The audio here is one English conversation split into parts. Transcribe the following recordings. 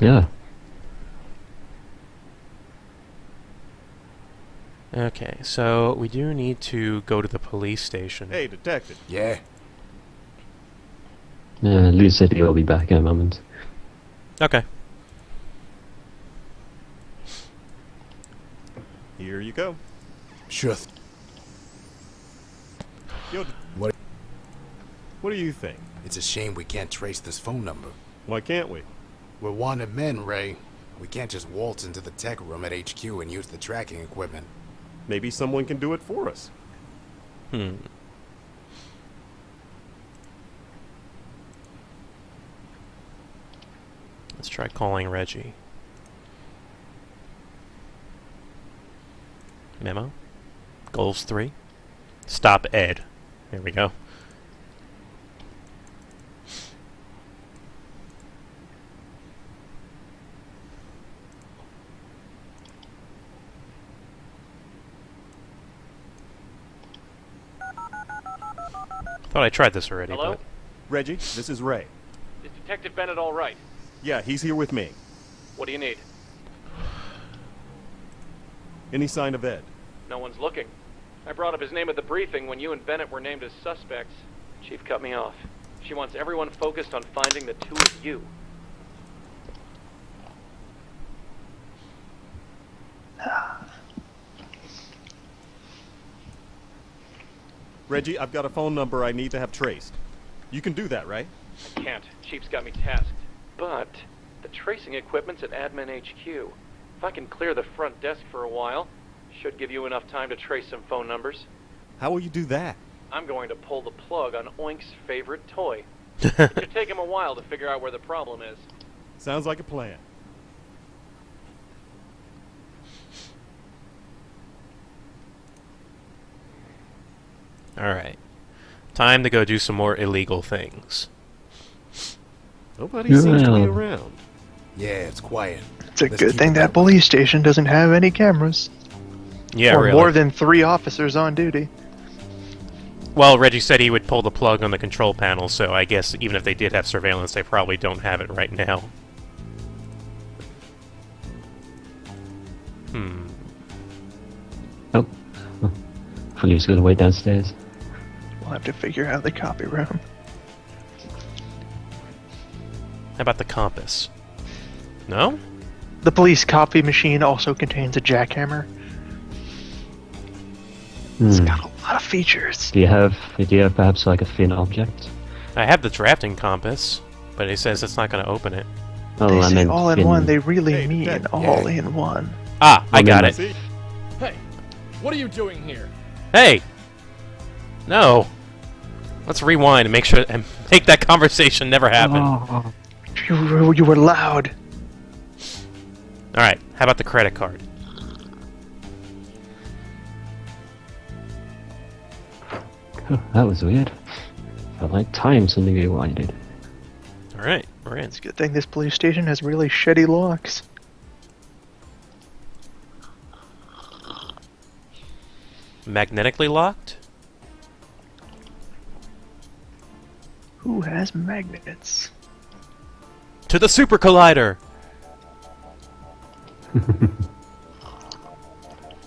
Yeah. Okay, so we do need to go to the police station. Hey, detective. Yeah. Yeah, Lou said he'll be back in a moment. Okay. Here you go. Sure. Yo, What? what do you think? It's a shame we can't trace this phone number. Why can't we? We're wanted men, Ray. We can't just waltz into the tech room at HQ and use the tracking equipment. Maybe someone can do it for us. Let's try calling Reggie. Memo. Goals 3. Stop Ed. There we go. Thought I tried this already. Hello? But Reggie, this is Ray. Is Detective Bennett all right? Yeah, he's here with me. What do you need? Any sign of Ed? No one's looking. I brought up his name at the briefing when you and Bennett were named as suspects. Chief cut me off. She wants everyone focused on finding the two of you. Reggie, I've got a phone number I need to have traced. You can do that, right? I can't. Chief's got me tasked. But the tracing equipment's at Admin HQ. If I can clear the front desk for a while, should give you enough time to trace some phone numbers. How will you do that? I'm going to pull the plug on Oink's favorite toy. It should take him a while to figure out where the problem is. Sounds like a plan. alright. Time to go do some more illegal things. Nobody seems to be Yeah. around. Yeah, it's quiet. It's a Let's Good keep thing it that way. police station doesn't have any cameras. Yeah, or really. more than 3 officers on duty. Well, Reggie said he would pull the plug on the control panel, so I guess even if they did have surveillance, they probably don't have it right now. Oh. Police gonna wait downstairs. We'll have to figure out the copy room. How about the compass? No? The police copy machine also contains a jackhammer. It's Hmm. got a lot of features. Do you have perhaps like a thin object? I have the drafting compass, but it says it's not going to open it. Oh, They I say meant all in thin. one, they really Hey, mean Detective. all Yeah. in one. Ah, I got Remember- it. See? Hey, what are you doing here? Hey! No! Let's rewind and make sure and make that conversation never happen. Oh. You were loud. Alright, how about the credit card? That was weird. Felt like time suddenly rewinded. Alright, we're in. It's a good thing this police station has really shitty locks. Magnetically locked? Who has magnets? To the Super Collider!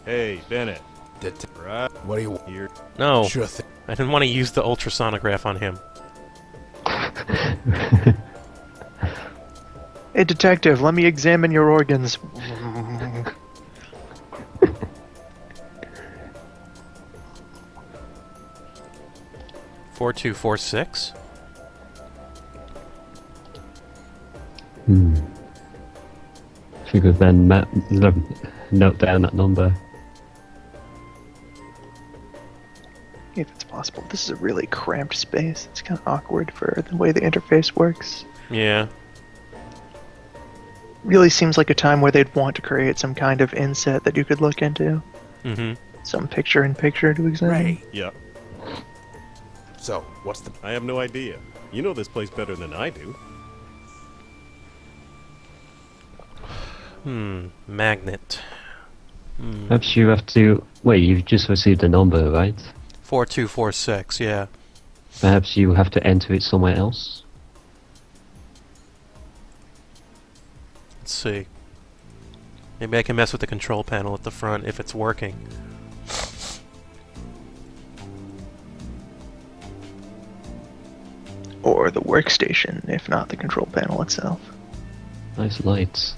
Hey, Bennett. Right What do you here. No, Sure thing. I didn't want to use the ultrasonograph on him. Hey, detective, let me examine your organs. 4246? If you could then note down that number. If it's possible. This is a really cramped space. It's kind of awkward for the way the interface works. Yeah. Really seems like a time where they'd want to create some kind of inset that you could look into. Mm-hmm. Some picture-in-picture to examine. Ray. Yeah, So, what's the... I have no idea. You know this place better than I do. Magnet. Perhaps you have to... Wait, you've just received a number, right? 4246, yeah. Perhaps you have to enter it somewhere else? Let's see. Maybe I can mess with the control panel at the front if it's working. Or the workstation, if not the control panel itself. Nice lights.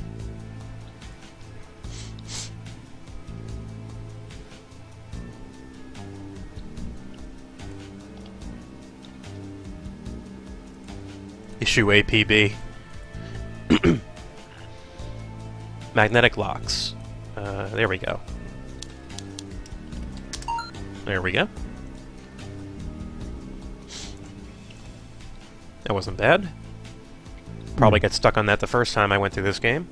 Issue APB. Magnetic locks. There we go. There we go. That wasn't bad. Probably got stuck on that the first time I went through this game.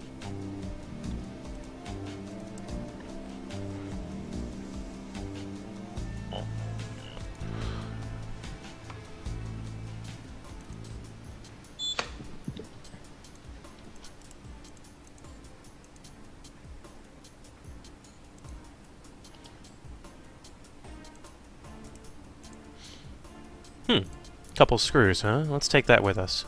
Couple screws, huh? Let's take that with us.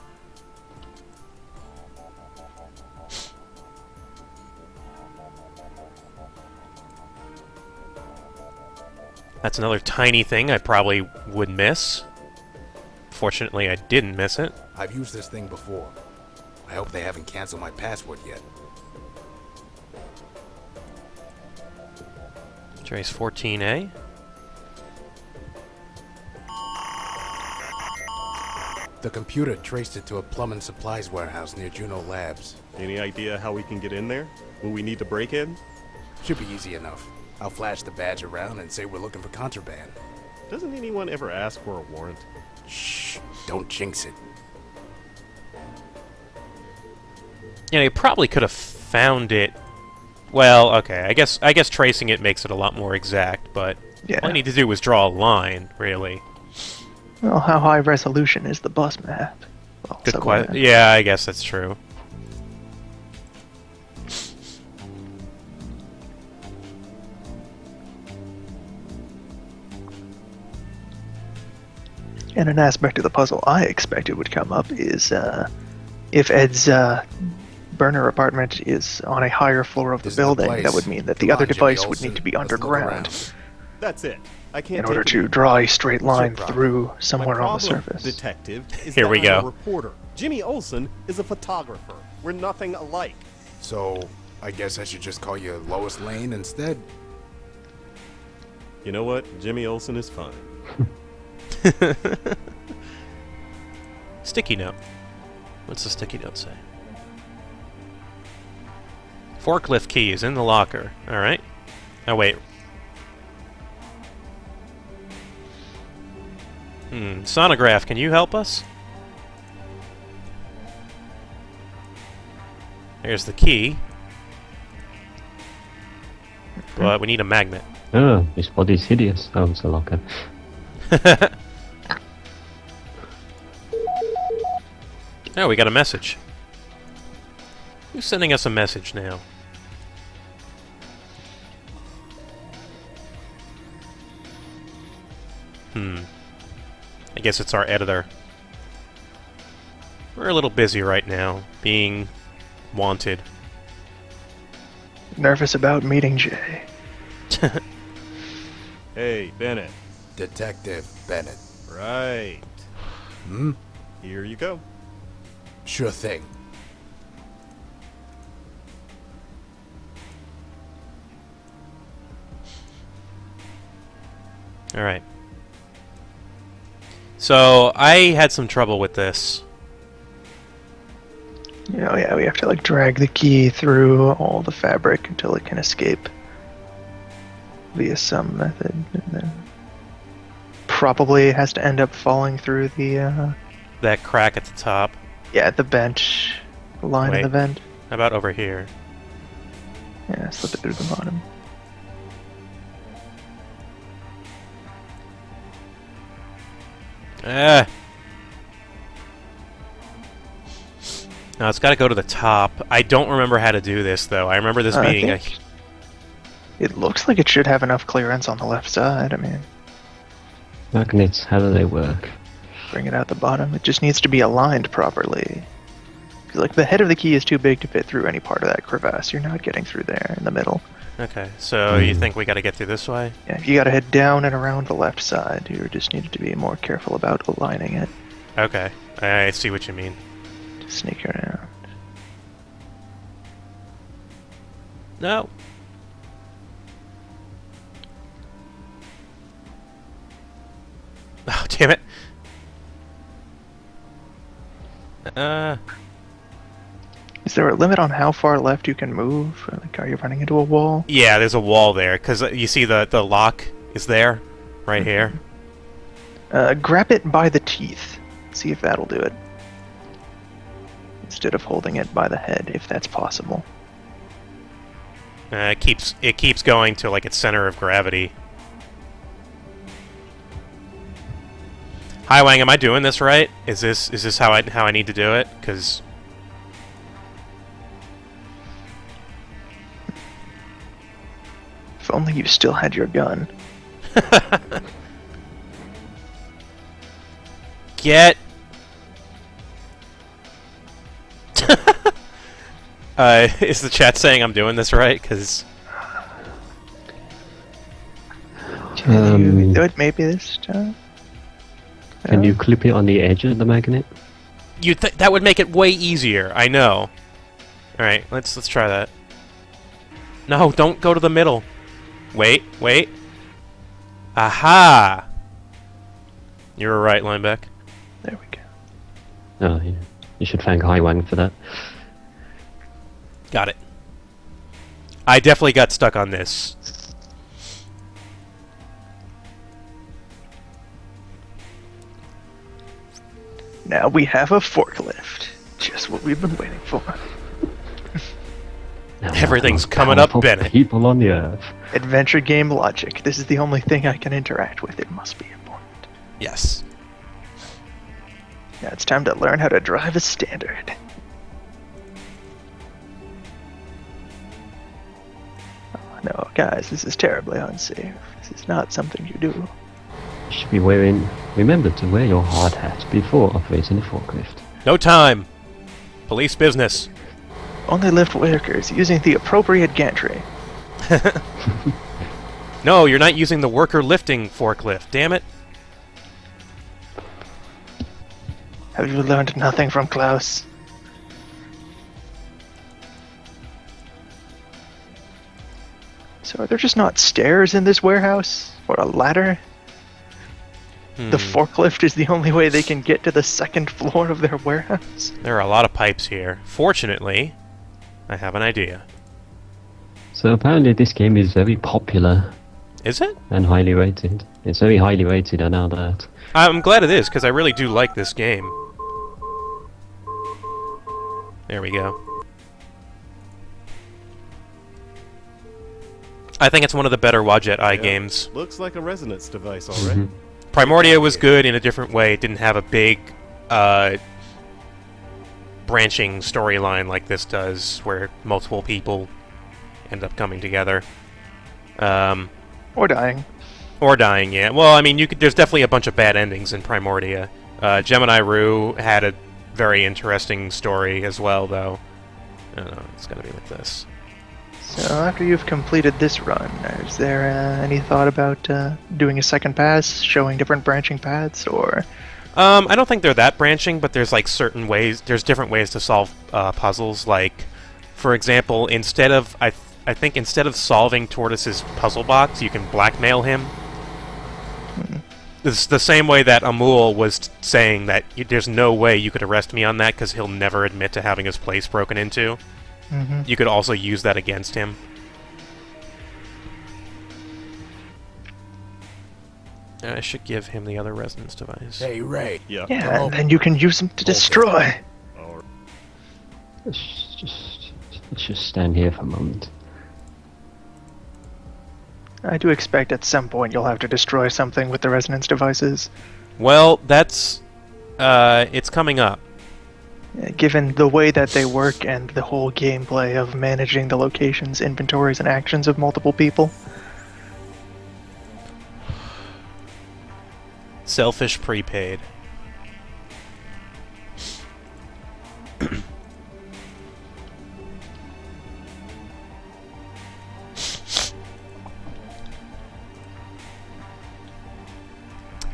That's another tiny thing I probably would miss. Fortunately, I didn't miss it. I've used this thing before. I hope they haven't canceled my password yet. Trace 14A. The computer traced it to a plumbing supplies warehouse near Juno Labs. Any idea how we can get in there? Will we need to break in? Should be easy enough. I'll flash the badge around and say we're looking for contraband. Doesn't anyone ever ask for a warrant? Shh, don't jinx it. You know, you probably could have found it. Well, okay, I guess tracing it makes it a lot more exact, but Yeah. all I need to do was draw a line, really. Well, how high resolution is the bus map? Well, Good subway question. map. Yeah, I guess that's true. And an aspect of the puzzle I expected would come up is if Ed's burner apartment is on a higher floor of the This is the building, place. that would mean that the Come other on, Jimmy device would Olsen. need to be Let's look underground around. That's it. I can't in order take it to anymore. draw a straight line problem. through somewhere My on the problem, surface. Detective, is Here that we I'm go. a reporter. Jimmy Olsen is a photographer. We're nothing alike. So, I guess I should just call you Lois Lane instead? You know what? Jimmy Olsen is fine. Sticky note. What's the sticky note say? Forklift key is in the locker. Alright. Oh, wait. Sonograph, can you help us? There's the key. But we need a magnet. Oh, this body's hideous. Oh, it's a locker. Oh, we got a message. Who's sending us a message now? I guess it's our editor. We're a little busy right now, being wanted. Nervous about meeting Jay. Hey, Bennett. Detective Bennett. Right. Hmm? Here you go. Sure thing. Alright. So, I had some trouble with this. You know, yeah, we have to like drag the key through all the fabric until it can escape via some method, and then probably has to end up falling through the That crack at the top. the bench line Wait. in the vent. How about over here? Yeah, slip it through the bottom. Ah! No, it's got to go to the top. I don't remember how to do this, though. I remember this I being a... think it looks like it should have enough clearance on the left side. I mean, Magnets, how do they work? bring it out the bottom. It just needs to be aligned properly. Like, the head of the key is too big to fit through any part of that crevasse. You're not getting through there in the middle. Okay, so you think we gotta get through this way? Yeah, you gotta head down and around the left side. You just needed to be more careful about aligning it Okay, I see what you mean. to sneak around. No. Oh, damn it. Is there a limit on how far left you can move? Like, are you running into a wall? Yeah, there's a wall there, because you see the lock is there, right here. Grab it by the teeth. See if that'll do it. Instead of holding it by the head, if that's possible. It keeps going to like its center of gravity. Hi Wang, am I doing this right? Is this how I need to do it? Because If only you still had your gun. get. Is the chat saying I'm doing this right? Because Can you do it maybe this time? Can you clip it on the edge of the magnet? that would make it way easier. I know. All right, let's try that. No, don't go to the middle. Wait. Aha! You were right, Linebeck. There we go. Oh, yeah. You should thank Highwang for that. Got it. I definitely got stuck on this. Now we have a forklift. Just what we've been waiting for. Now, Everything's most coming up, powerful Bennett. People on the earth. Adventure game logic. This is the only thing I can interact with. It must be important. Yes. Now it's time to learn how to drive a standard. Oh, no, guys, this is terribly unsafe. This is not something you do. You should be remember to wear your hard hat before operating a forklift. No time. Police business. Only lift workers using the appropriate gantry. No, you're not using the worker lifting forklift. Damn it. Have you learned nothing from Klaus? So are there just not stairs in this warehouse? Or a ladder? The forklift is the only way they can get to the second floor of their warehouse? There are a lot of pipes here. Fortunately, I have an idea. So apparently this game is very popular Is it? and highly rated. It's very highly rated, I know that. I'm glad it is, because I really do like this game. There we go. I think it's one of the better Wadjet Eye games. Looks like a resonance device, all right. Primordia was good in a different way. It didn't have a big, branching storyline like this does, where multiple people end up coming together. Or dying. Or dying, yeah. Well, I mean, there's definitely a bunch of bad endings in Primordia. Gemini Rue had a very interesting story as well, though. I don't know, it's gotta be like this. So after you've completed this run, is there any thought about doing a second pass, showing different branching paths, or... I don't think they're that branching, but there's like certain ways, there's different ways to solve puzzles. Like, for example, instead of, I think instead of solving Tortoise's puzzle box, you can blackmail him. It's the same way that Amul was saying that there's no way you could arrest me on that because he'll never admit to having his place broken into. You could also use that against him. I should give him the other resonance device. Hey, Ray. Yeah. Yeah, and then you can use them to destroy. All right. Let's just stand here for a moment. I do expect at some point you'll have to destroy something with the resonance devices. Well, that's... it's coming up. Given the way that they work and the whole gameplay of managing the locations, inventories, and actions of multiple people. Selfish prepaid.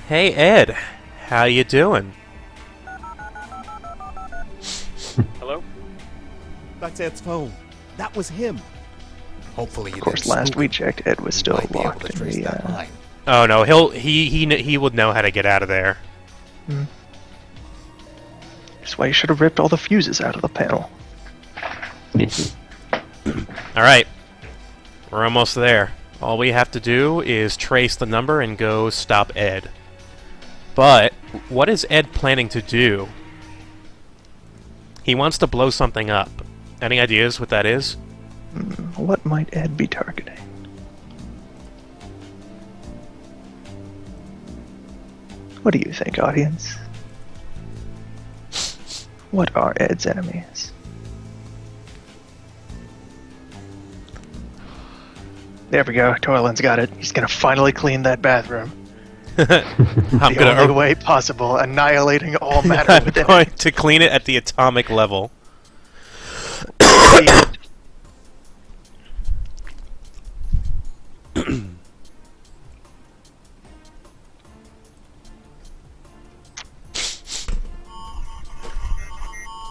Hey, Ed. How you doing? Hello? That's Ed's phone. That was him. Hopefully you Of course, didn't last spook we him. checked, Ed was We still might be able locked to in trace the. that line. Oh no, he would know how to get out of there. That's why you should have ripped all the fuses out of the panel. All right, we're almost there. All we have to do is trace the number and go stop Ed. But what is Ed planning to do? He wants to blow something up. Any ideas what that is? What might Ed be targeting? What do you think, audience? What are Ed's enemies? There we go. Toylan's got it. He's gonna finally clean that bathroom. I'm The only way possible, annihilating all matter I'm within going to clean it at the atomic level. it.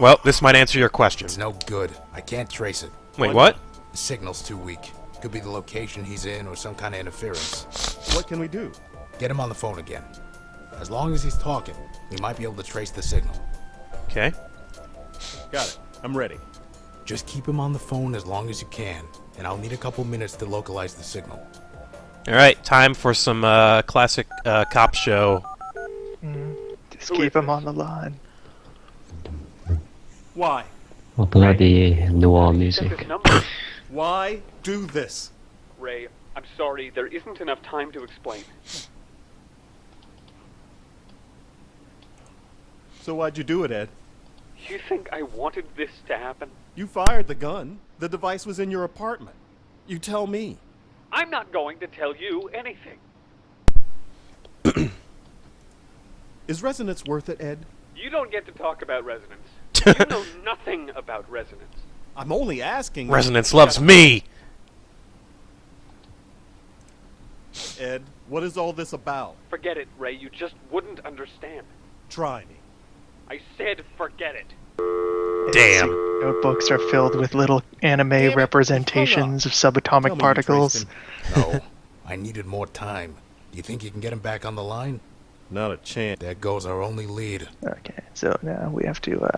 Well, this might answer your question. It's no good. I can't trace it. Wait, what? The signal's too weak. Could be the location he's in or some kind of interference. What can we do? Get him on the phone again. As long as he's talking, we might be able to trace the signal. Okay. Got it. I'm ready. Just keep him on the phone as long as you can, and I'll need a couple minutes to localize the signal. All right, time for some classic cop show. Just keep him on the line. Why? What bloody noir Get music. this number. Why do this? Ray, I'm sorry, there isn't enough time to explain. So why'd you do it, Ed? You think I wanted this to happen? You fired the gun. The device was in your apartment. You tell me. I'm not going to tell you anything. Is resonance worth it, Ed? You don't get to talk about resonance. You know nothing about resonance. I'm only asking. Resonance loves me! Ed, what is all this about? Forget it, Ray. You just wouldn't understand. Try me. I said forget it. Damn. Notebooks are filled with little anime it, representations of Tell subatomic me you particles. traced him. No, I needed more time. Do you think you can get him back on the line? Not a chance. There goes our only lead. Okay, so now we have to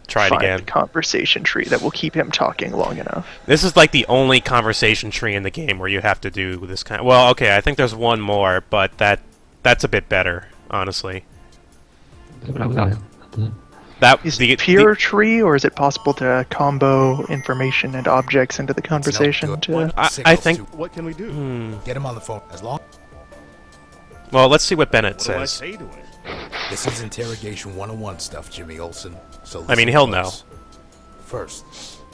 Try it find again. a conversation tree that will keep him talking long enough. This is like the only conversation tree in the game where you have to do this kind. Well, okay, I think there's one more, but that's a bit better, honestly. That Is the it pure tree, or is it possible to combo information and objects into the conversation? good. To What? I Signal's think. too- What can we do? Get him on the phone. As long. Well, let's see what Bennett What do I says. say to it? This is interrogation 101 stuff, Jimmy Olsen. So I mean, listen he'll close. First,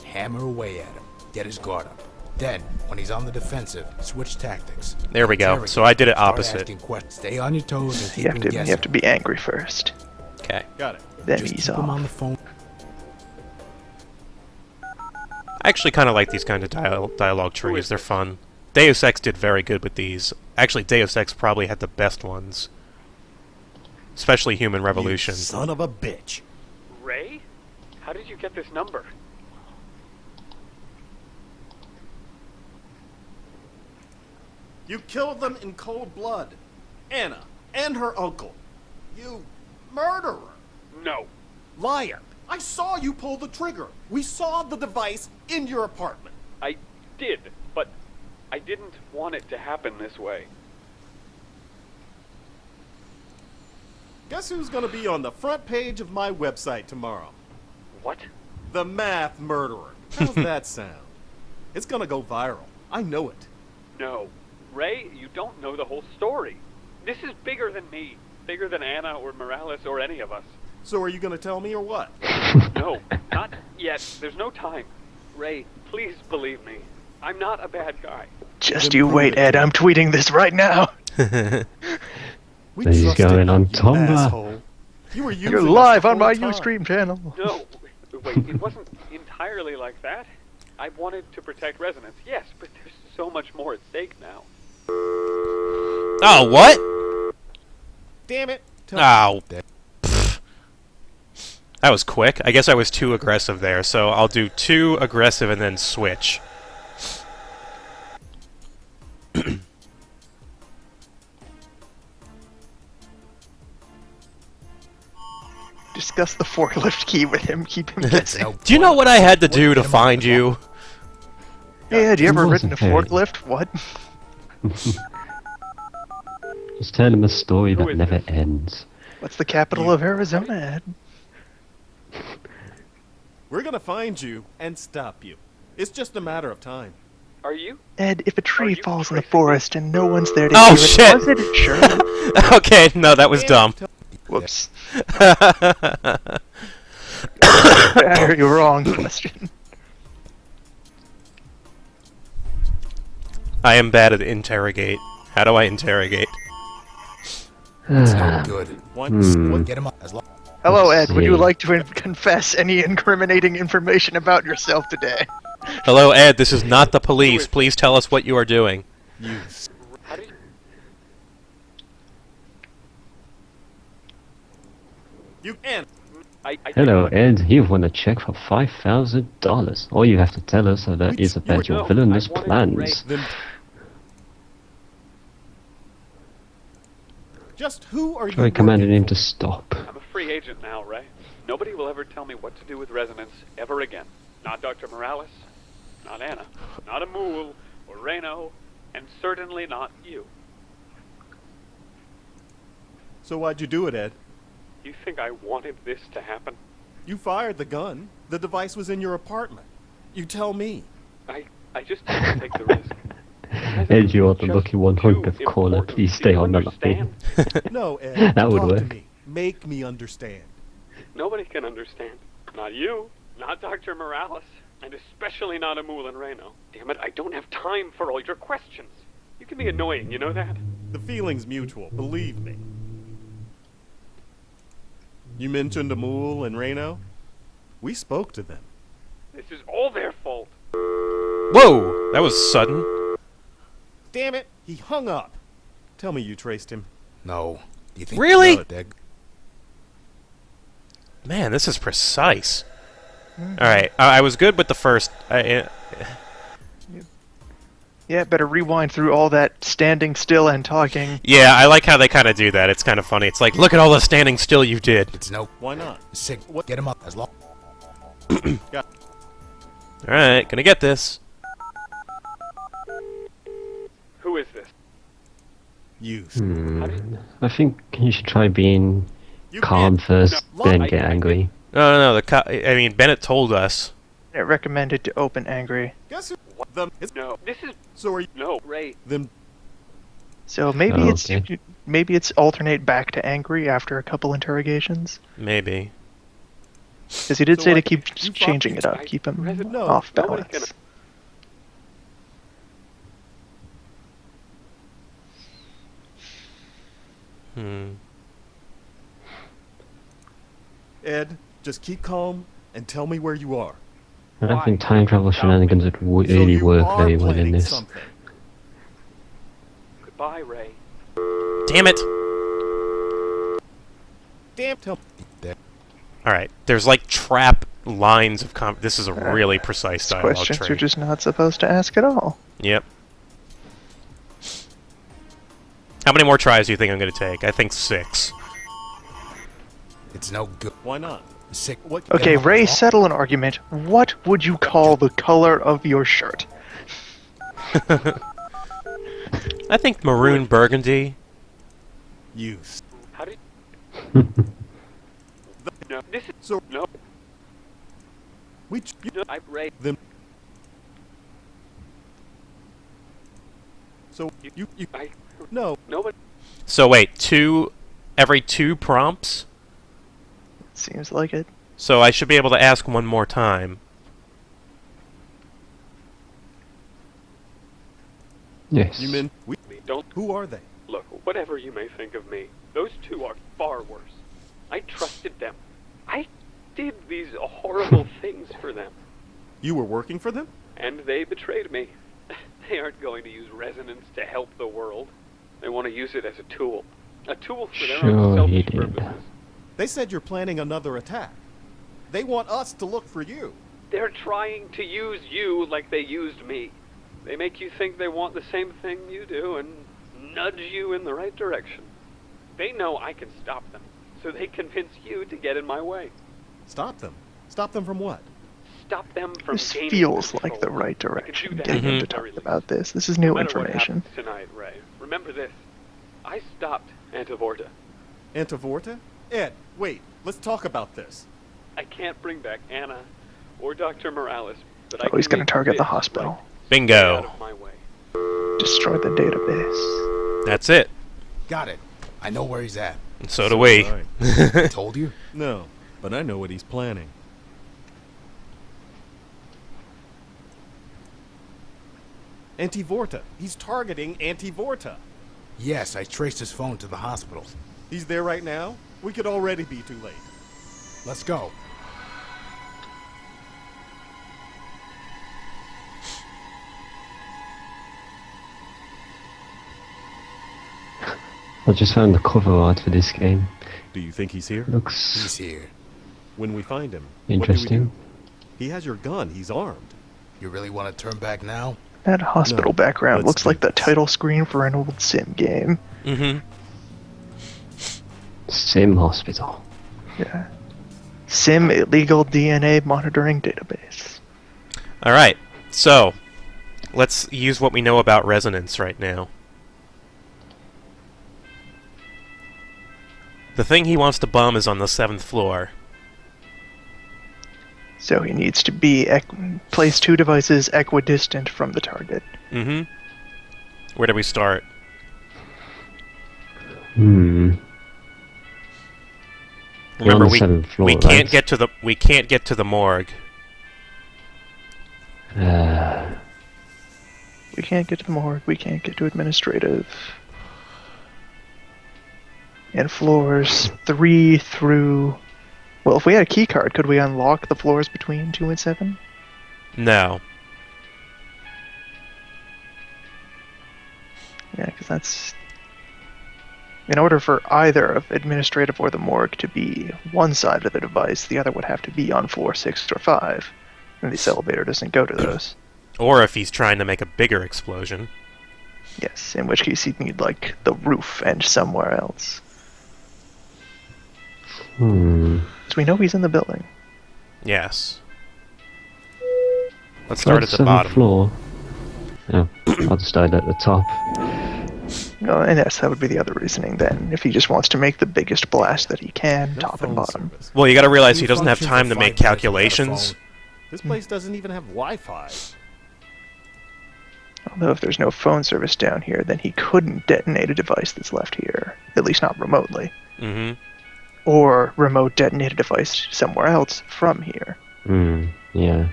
hammer away at him. Get his guard up. Then, when he's on the defensive, switch tactics. There we go. Interrogate. So I did it Start opposite. asking questions. Stay on your toes and keep you have him to guessing. you have to be angry first, Okay. Got it. then Just ease keep him on off. the phone. I actually kind of like these kind of dialogue trees. They're fun. Deus Ex did very good with these. Actually, Deus Ex probably had the best ones. Especially Human Revolution. You son of a bitch. Ray? How did you get this number? You killed them in cold blood. Anna and her uncle. You murderer. No. Liar. I saw you pull the trigger. We saw the device in your apartment. I did, but I didn't want it to happen this way. Guess who's gonna be on the front page of my website tomorrow? What? The Math Murderer. How's that sound? It's gonna go viral. I know it. No. Ray, you don't know the whole story. This is bigger than me. Bigger than Anna or Morales or any of us. So are you gonna tell me or what? No, not yet. There's no time. Ray, please believe me. I'm not a bad guy. Just you wait, Ed. I'm tweeting this right now. We He's trusted going on you, Tumblr. asshole. You were using You're us live the on my whole time. Ustream channel. No, wait, it wasn't entirely like that. I wanted to protect Resonance, yes, but there's so much more at stake now. Oh, what? Damn it! Ow. Pfft. That was quick. I guess I was too aggressive there, so I'll do 2 aggressive and then switch. Discuss the forklift key with him. Keep him guessing. Do you know what I had to do to find you? Hey, had you ever It ridden a wasn't very- forklift? What? Just tell him a story Who that is never this? ends. What's the capital of Arizona, Ed? We're gonna find you and stop you. It's just a matter of time. Are you? Ed, if a tree you falls in the tracing forest and no one's there to Oh, hear it, shit. was it insurance? Okay, no, that was dumb. Whoops. I heard you wrong. Question. I am bad at interrogate. How do I interrogate? It's no good. One. Get him up as long. Hello, Ed. Would you see. like to confess any incriminating information about yourself today? Hello, Ed, this is not the police. Please tell us what you are doing. How did You can. I Hello, Ed. You've won a check for $5,000. All you have to tell us is about your No, villainous I wanted to plans. Then. Just who are you? I commanded working him for? to stop. I'm a free agent now, Ray. Nobody will ever tell me what to do with Resonance ever again. Not Dr. Morales, not Anna, not Amul, or Reno, and certainly not you. So why'd you do it, Ed? You think I wanted this to happen? You fired the gun. The device was in your apartment. You tell me. I just had to take the risk. Ed, you are the Just lucky one, too hunk of corner. important. Please Do stay you on the line. understand? No, Ed. That would talk to work. me. Make me understand. Nobody can understand. Not you, not Dr. Morales, and especially not Amul and Reno. Damn it, I don't have time for all your questions. You can be annoying, you know that? The feeling's mutual. Believe me. You mentioned Amul and Reno. We spoke to them. This is all their fault. Whoa! That was sudden. Damn it! He hung up. Tell me you traced him. No. You think Really? No, Deg. Man, this is precise. Alright, I was good with the first. Yeah, better rewind through all that standing still and talking. Yeah, I like how they kind of do that. It's kind of funny. It's like, look at all the standing still you did. It's no Why not? sick. What- Get him up as long. Alright, gonna get this. Who is this? You. I think you should try being You calm can't- first, No, then I- get angry. No, I mean, Bennett told us. It recommended to open angry. Guess who? Them. It's, No, this is so are you? no Ray. Them. So maybe Oh, it's okay. maybe it's alternate back to angry after a couple interrogations. Maybe. Because he did So say to what, keep you changing fucking- it up, keep him No, off nobody balance. Ed, just keep calm and tell me where you are. I don't Why? think time travel shenanigans would So really you work are very well in planning this. something. Goodbye, Ray. Damn it! Damn. Tell. Alright, there's like trap lines of this is a really precise It's dialogue questions trait. you're just not supposed to ask at all. Yep. How many more tries do you think I'm gonna take? I think 6. It's no good. Why not? Sick. What? Okay, Get him up Ray, as long. settle an argument. What would you call the color of your shirt? I think maroon burgundy. You. How did no? This is So no. we. You, No, I Ray. them. So you. I No. nobody. So wait, every 2 prompts? Seems like it. So I should be able to ask one more time. Yes. You mean we? Don't Who are they? look. Whatever you may think of me, those two are far worse. I trusted them. I did these horrible things for them, You were working for them? and they betrayed me. They aren't going to use resonance to help the world. They want to use it as a tool. A tool for their Sure own he selfish did. purposes. They said you're planning another attack. They want us to look for you. They're trying to use you like they used me. They make you think they want the same thing you do and nudge you in the right direction. They know I can stop them, so they convince you to get in my way. Stop them. Stop them from what? Stop them from This gaining feels control. like the right I can do direction. that Getting him at to the very talk least. about this. This is No new matter what information. happens tonight, Ray, remember this. I stopped Antivorta. Antivorta? Ed, wait. Let's talk about this. I can't bring back Anna or Dr. Morales, but I Oh, he's can going to make target the this hospital. right. Out Bingo. of my way. Destroy the database. That's it. Got it. I know where he's at. And so do we. Right. I told you. No, but I know what he's planning. Antivorta. He's targeting Antivorta. Yes, I traced his phone to the hospital. He's there right now? We could already be too late. Let's go. I just found the cover art for this game. Do you think he's here? Looks He's here. When we find him, interesting. What do we do? He has your gun. He's armed. You really want to turn back now? That hospital No, background let's looks do like the this. title screen for an old sim game. Mm-hmm. Sim Hospital. Yeah. Sim illegal DNA monitoring database. All right. So, let's use what we know about resonance right now. The thing he wants to bum is on the 7th floor. So he needs to be place 2 devices equidistant from the target. Mm-hmm. Where do we start? We're Remember, on the 7th floor, we can't right? get to the morgue. We can't get to the morgue. We can't get to administrative. And floors 3 through... Well, if we had a key card, could we unlock the floors between 2 and 7? No. Yeah, because that's... In order for either of administrative or the morgue to be one side of the device, the other would have to be on floor 6 or 5. And this elevator doesn't go to those. Or if he's trying to make a bigger explosion. Yes, in which case he'd need, like, the roof and somewhere else. So we know he's in the building. Yes. Let's start at the 7th bottom. floor. Yeah, I'll start at the top. No, and yes, that would be the other reasoning then. If he just wants to make the biggest blast that he can, No top phone and bottom. service. Well, you gotta realize he You doesn't have function time for to make 5 minutes without a calculations. phone. This place doesn't even have Wi-Fi. Although if there's no phone service down here, then he couldn't detonate a device that's left here. At least not remotely. Mm-hmm. Or remote detonate a device somewhere else from here. Yeah.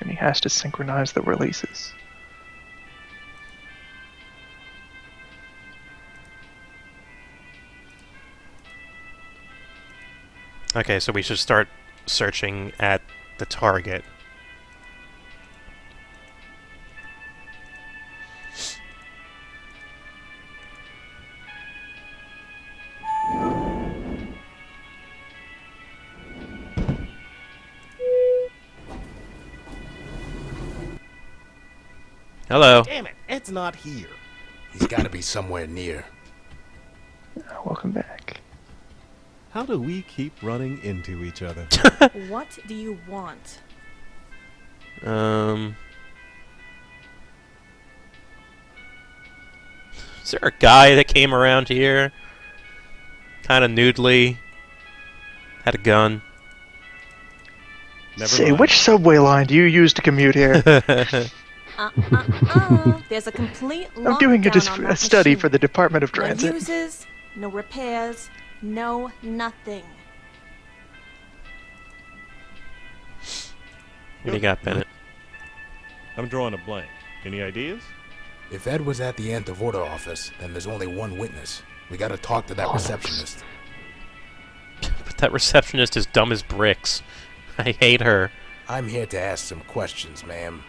And he has to synchronize the releases. Okay, so we should start searching at the target. Hello. Damn it, Ed's not here. He's got to be somewhere near. Welcome back. How do we keep running into each other? What do you want? Is there a guy that came around here? Kind of noodly. Had a gun. Never Say, mind. which subway line do you use to commute here? There's a complete I'm doing lockdown on a that study machine. for the Department of No Transit. uses, no repairs, no nothing. What do you got, Bennett? I'm drawing a blank. Any ideas? If Ed was at the Antivorta office, then there's only one witness. We got to talk to that receptionist. But that receptionist is dumb as bricks. I hate her. I'm here to ask some questions, ma'am.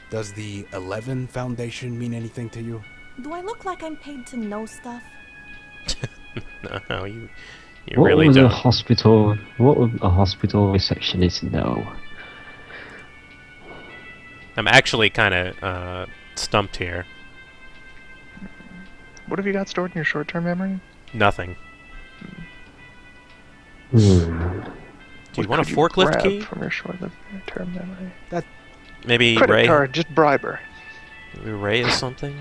Does the 11 Foundation mean anything to you? Do I look like I'm paid to know stuff? No, you What really would don't. What would a hospital receptionist know? I'm actually kind of stumped here. What have you got stored in your short-term memory? Nothing. Hmm. Do you What want a could you forklift grab key? from your short-term memory? Maybe Credit Ray. card, just bribe her. Maybe Ray is something.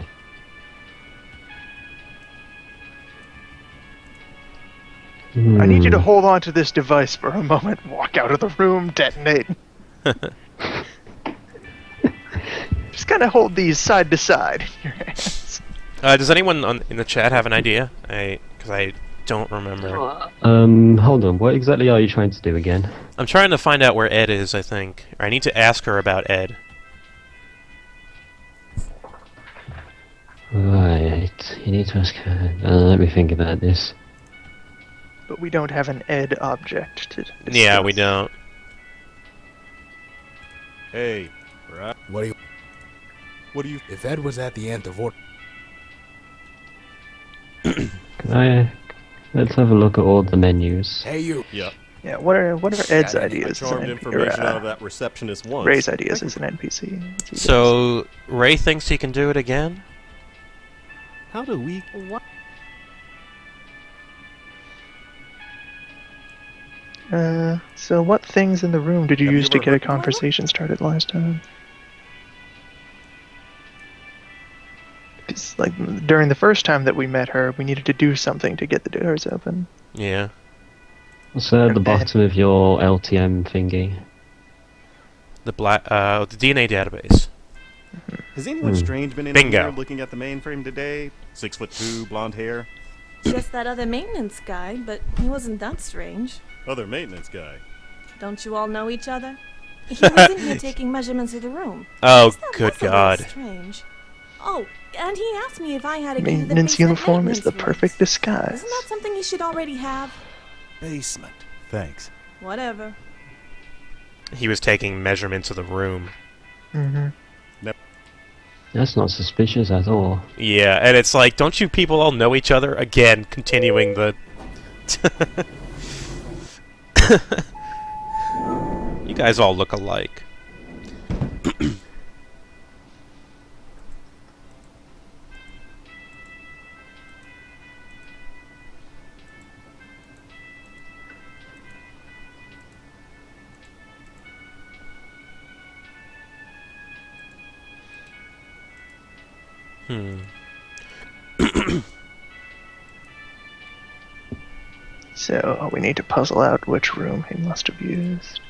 I need you to Hmm. hold on to this device for a moment, walk out of the room, detonate. Just kind of hold these side to side in your hands. Does anyone in the chat have an idea? Because I don't remember. Hold on. What exactly are you trying to do again? I'm trying to find out where Ed is, I think. Or I need to ask her about Ed. Right. You need to ask her. Let me think about this. But we don't have an Ed object to discuss. Yeah, we don't. Hey, right? What do you... If Ed was at the end of order... Let's have a look at all the menus. Hey, you! Yep. Yeah, what are Ed's Got any ideas? I as an charmed NPC, information out of that receptionist once. Ray's ideas as an NPC. What's he So, Ray thinks he can do it again? How do we... What? So what things in the room did you Have you use to ever get a heard- conversation started last time? Because, like, during the first time that we met her, we needed to do something to get the doors open. Yeah. What's at the bottom of your LTM thingy? The DNA database. Has anyone strange been in Bingo. here looking at the mainframe today? 6'2", blonde hair. Just that other maintenance guy, but he wasn't that strange. Other maintenance guy. Don't you all know each other? He was in here taking measurements of the room. Oh, That good was a little God. Strange. Oh, and he asked me if I had a key to the Maintenance basement uniform is maintenance the rooms. perfect disguise. Isn't that something you should already have? Basement. Thanks. Whatever. He was taking measurements of the room. Mm-hmm. That's not suspicious at all. Yeah, and it's like, don't you people all know each other? Again, continuing the... You guys all look alike. So we need to puzzle out which room he must have used.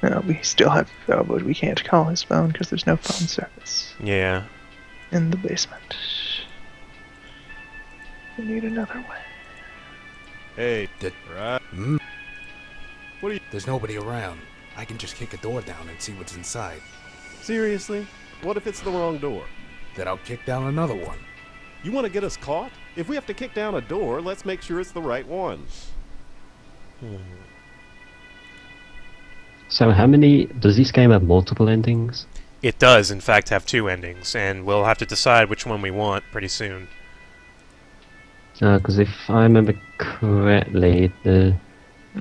No, we still have... Oh, but we can't call his phone because there's no phone service Yeah. in the basement. We need another way. Hey, right? What are you... There's nobody around. I can just kick a door down and see what's inside. Seriously? What if it's the wrong door? Then I'll kick down another one. You want to get us caught? If we have to kick down a door, let's make sure it's the right one. So how many... Does this game have multiple endings? It does, in fact, have 2 endings, and we'll have to decide which one we want pretty soon. Because if I remember correctly,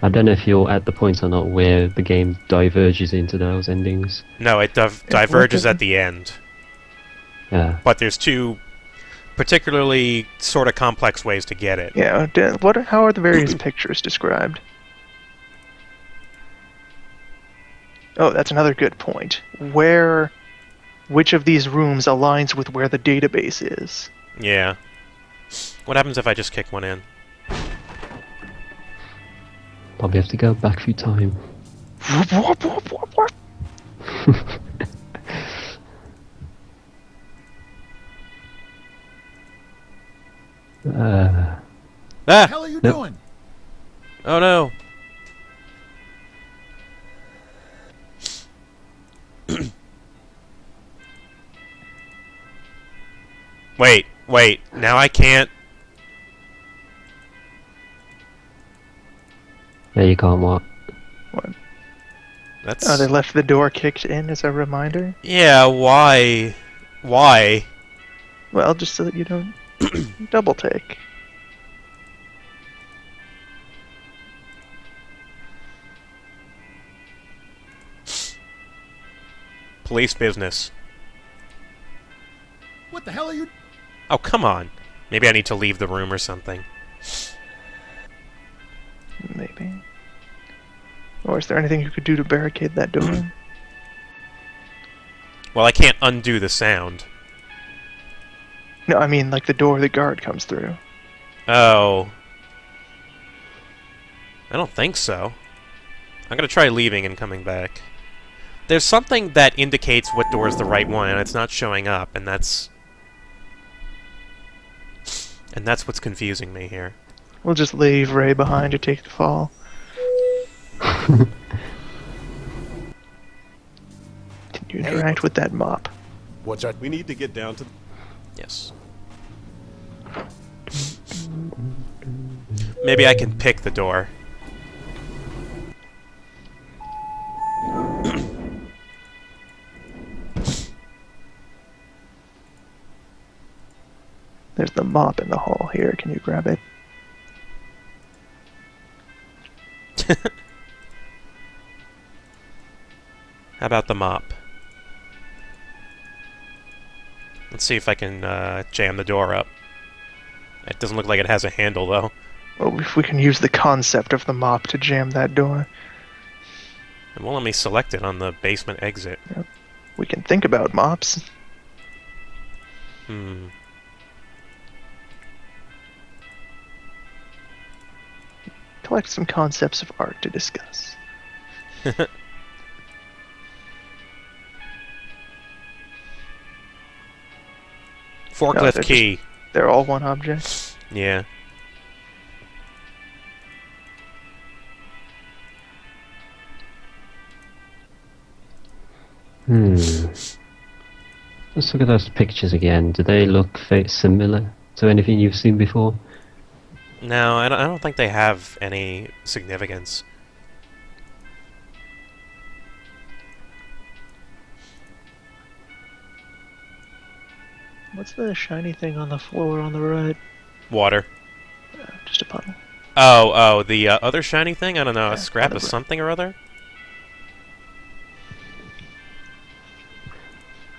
I don't know if you're at the point or not where the game diverges into those endings. No, it diverges at the end. Yeah. But there's 2 particularly sort of complex ways to get it. Yeah, how are the various pictures described? Oh, that's another good point. Which of these rooms aligns with where the database is? Yeah. What happens if I just kick one in? Probably have to go back through time. Ah! hell are you Nope. doing? Oh no! Wait. Now I can't. Yeah, you can't what? What? That's. Oh, they left the door kicked in as a reminder? Yeah, why? Why? Well, just so that you don't double take. Police business. What the hell are you? Oh, come on. Maybe I need to leave the room or something. Maybe. Or is there anything you could do to barricade that door? Well, I can't undo the sound. No, I mean like the door the guard comes through. Oh. I don't think so. I'm gonna try leaving and coming back. There's something that indicates what door is the right one, and it's not showing up, and that's what's confusing me here. We'll just leave Ray behind to take the fall. Can you interact with that mop? What's our... We need to get down to... Yes. Maybe I can pick the door. There's the mop in the hall here. Can you grab it? How about the mop? Let's see if I can jam the door up. It doesn't look like it has a handle, though. Well, if we can use the concept of the mop to jam that door, It won't let me select it on the basement exit. we can think about mops. Collect some concepts of art to discuss. Forklift they're key. They're all one object. Yeah. Let's look at those pictures again. Do they look similar to anything you've seen before? No, I don't think they have any significance. What's the shiny thing on the floor on the right? Water. Just a puddle. Oh, the other shiny thing? I don't know, a Yeah, scrap of whatever. something or other?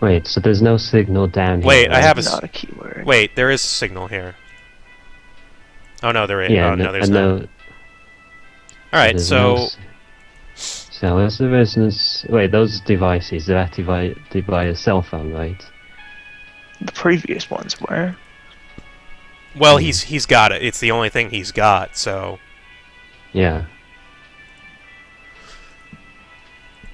Wait, so there's no signal down here? Wait, I right? have a... Not a keyword. Wait, there is signal here. Oh, no, there is. Yeah, oh, no, there's not. no. Alright, There's so... no so as the resonance... Wait, those devices, they're activated by a cell phone, right? The previous ones were. Well, he's got it. It's the only thing he's got, so... Yeah.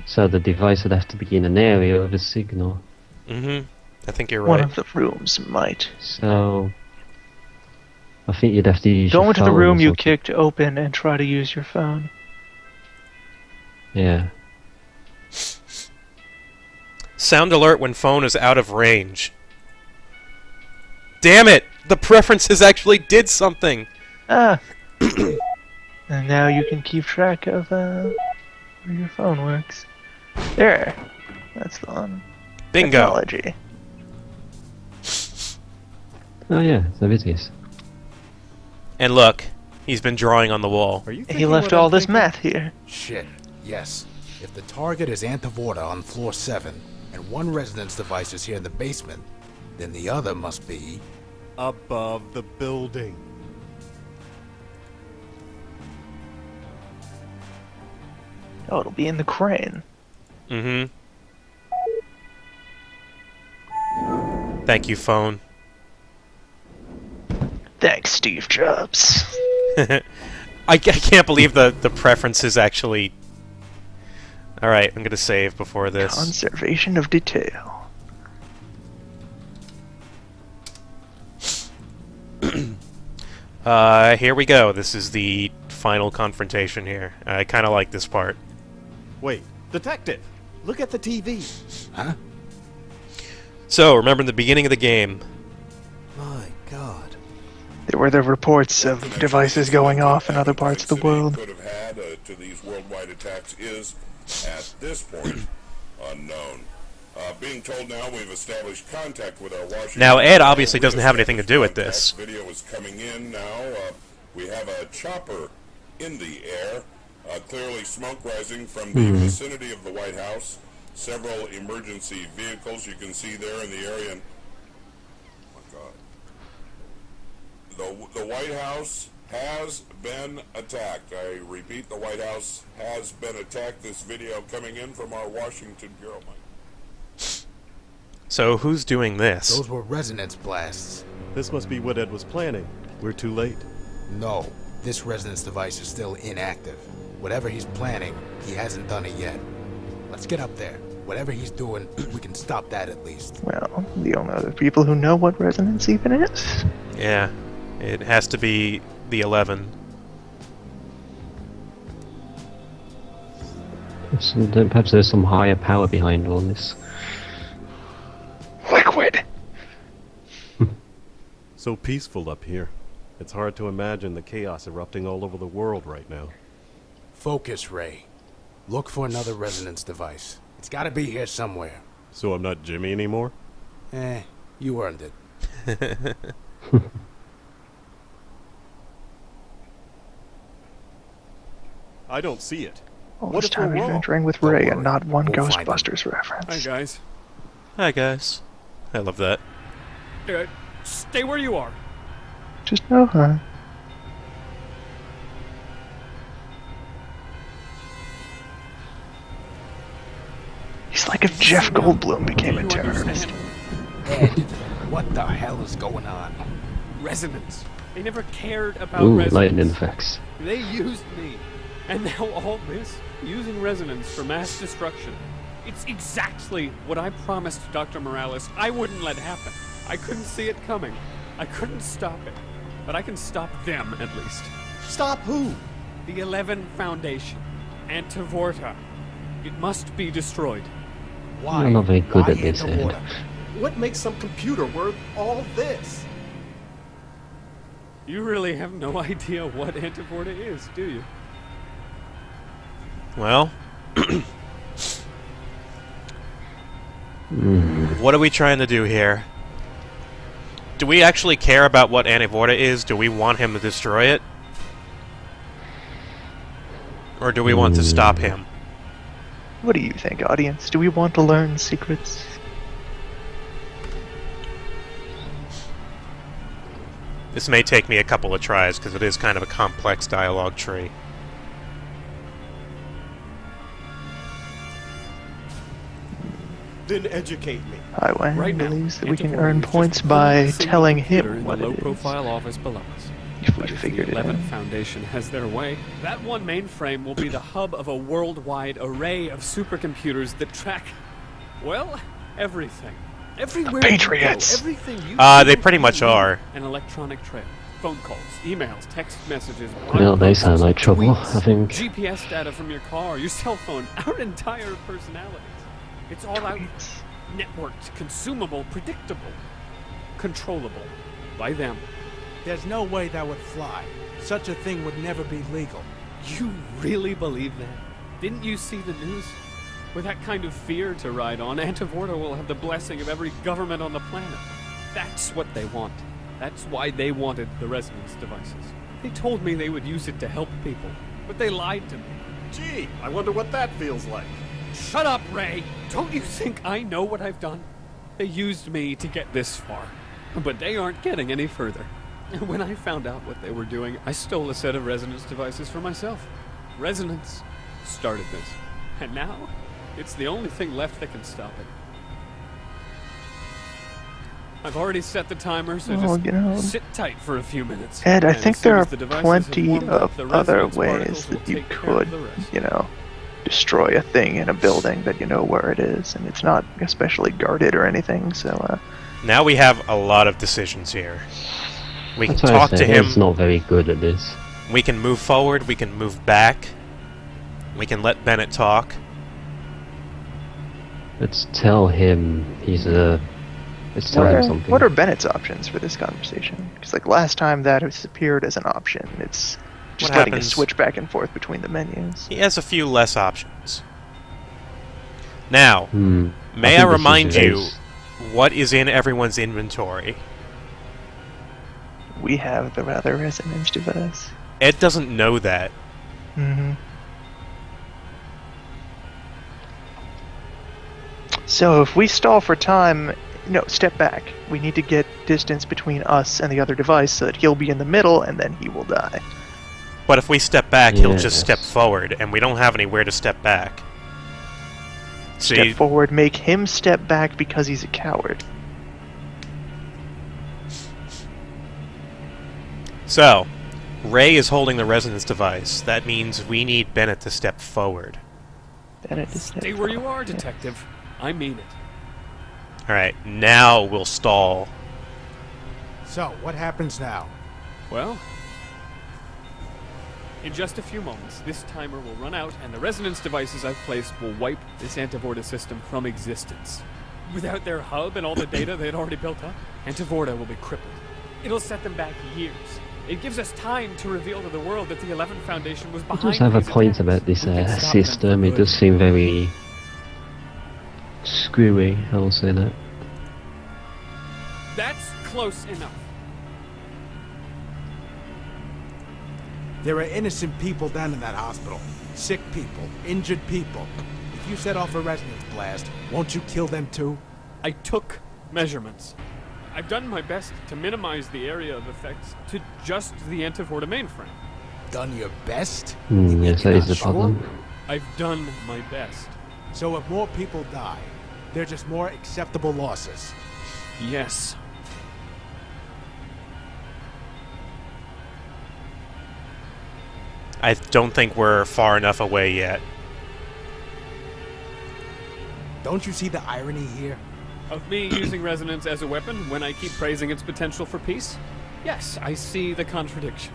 So the device would have to be in an area of a signal. Mm-hmm. I think you're One right. of the rooms might. So... I think you'd have to use Go your into the phone room or you something. kicked open and try to use your phone. Yeah. Sound alert when phone is out of range. Damn it! The preferences actually did something! Ah! And now you can keep track of where your phone works. There. That's the one. Bingo! Technology. Oh yeah, there it is. And look, he's been drawing on the wall. Are you He thinking left what all I'm this thinking? math here. Shit. Yes. If the target is Antivorta on floor 7, and one resonance device is here in the basement, then the other must be... Above the building. Oh, it'll be in the crane. Mm-hmm. Thank you, phone. Thanks, Steve Jobs. I can't believe the preferences actually... Alright, I'm gonna save before this. Conservation of detail. Here we go. This is the final confrontation here. I kinda like this part. Wait, detective! Look at the TV. Huh? So, remember in the beginning of the game, There were the reports of devices going off in other parts of the world. Could have had to these worldwide attacks is, at this point, unknown. Being told now we've established contact with our Washington... Now, Ed obviously doesn't have anything to do with this. Video is coming in now. We have a chopper in the air. Clearly smoke rising from the vicinity of the White House. Several emergency vehicles you can see there in the area. Oh my God. The White House has been attacked. I repeat, the White House has been attacked. This video coming in from our Washington Bureau. So who's doing this? Those were resonance blasts. This must be what Ed was planning. We're too late. No, this resonance device is still inactive. Whatever he's planning, he hasn't done it yet. Let's get up there. Whatever he's doing, we can stop that at least. Well, the only other people who know what resonance even is. Yeah, it has to be the 11. So then perhaps there's some higher power behind all this. Liquid! So peaceful up here. It's hard to imagine the chaos erupting all over the world right now. Focus, Ray. Look for another resonance device. It's gotta be here somewhere. So I'm not Jimmy anymore? You earned it. I don't see it. All What this if we're time wrong? adventuring with Don't Ray worry. and not one We'll find him. Ghostbusters reference. Hi, guys. Hi, guys. I love that. Stay where you are. Just know, huh? He's like if Jeff Goldblum became a You terrorist. understand? Ed, what the hell is going on? Resonance. They never cared about Ooh, resonance. lightning effects. They used me. And now all this, using resonance for mass destruction. It's exactly what I promised Dr. Morales I wouldn't let happen. I couldn't see it coming. I couldn't stop it. But I can stop them, at least. Stop who? The 11 Foundation. Antivorta. It must be destroyed. Why? You're not very good Why at this, in the Ed. water? What makes some computer worth all this? You really have no idea what Antivorta is, do you? Well, what are we trying to do here? Do we actually care about what Anivorta is? Do we want him to destroy it? Or do we want to stop him? What do you think, audience? Do we want to learn secrets? This may take me a couple of tries, because it is kind of a complex dialogue tree. Then educate me. Highway Right now, believes that we can Antivorta earn is just points one by single telling computer him in what the it is. low-profile office below us. If we But if figured the it 11th out. Foundation has their way, that one mainframe will be the hub of a worldwide array of supercomputers that track, well, everything. Everywhere you go, Patriots! everything you They do pretty much will leave are. An electronic trail. Phone calls, emails, text messages, Well, they blog sound posts, like trouble, tweets, I think. GPS data from your car, your cell phone, our entire personalities. It's all out Tweets. networked, consumable, predictable, controllable by them. There's no way that would fly. Such a thing would never be legal. You really believe that? Didn't you see the news? With that kind of fear to ride on, Antivorta will have the blessing of every government on the planet. That's what they want. That's why they wanted the resonance devices. They told me they would use it to help people, but they lied to me. Gee, I wonder what that feels like. Shut up, Ray! Don't you think I know what I've done? They used me to get this far, but they aren't getting any further. When I found out what they were doing, I stole a set of resonance devices for myself. Resonance started this, and now it's the only thing left that can stop it. I've already set the timer, so Well, just you know, sit tight for a few minutes. Ed, I And as think soon there as are the devices have plenty warmed up, of the other resonance ways particles will that you take care of could, the rest. you know, destroy a thing in a building that you know where it is, and it's not especially guarded or anything, so, Now we have a lot of decisions here. We can That's why I talk to said him. Ed's not very good at this. We can move forward. We can move back. We can let Bennett talk. Let's tell him he's a It's telling him something. What are Bennett's options for this conversation? Because like last time that has appeared as an option. It's just What letting happens- us switch back and forth between the menus. He has a few less options. Now, may think I this is remind you Ace. what is in everyone's inventory? We have the rather resonance device. Ed doesn't know that. Mm-hmm. So if we stall for time, no, step back. We need to get distance between us and the other device so that he'll be in the middle and then he will die. But if we step back, he'll just step Yes. forward, and we don't have anywhere to step back. See, Step forward, make him step back because he's a coward. so, Ray is holding the resonance device. That means we need Bennett to step forward. Bennett to step Stay where you forward. are, detective. I mean it. Alright, now we'll stall. So, what happens now? Well, in just a few moments, this timer will run out and the resonance devices I've placed will wipe this Antivorta system from existence. Without their hub and all the data they had already built up, Antivorta will be crippled. It'll set them back years. It gives us time to reveal to the world that the 11 Foundation was He behind does have a these point attacks. about this We can stop them system. for It good. does seem very screwy, I will say that. That's close enough. There are innocent people down in that hospital. Sick people, injured people. If you set off a resonance blast, won't you kill them too? I took measurements. I've done my best to minimize the area of effects to just the Antivorta mainframe. Done your best? Yes, that You're is the not sure? problem. I've done my best. So if more people die, they're just more acceptable losses. Yes. I don't think we're far enough away yet. Don't you see the irony here? Of me using resonance as a weapon when I keep praising its potential for peace? Yes, I see the contradiction.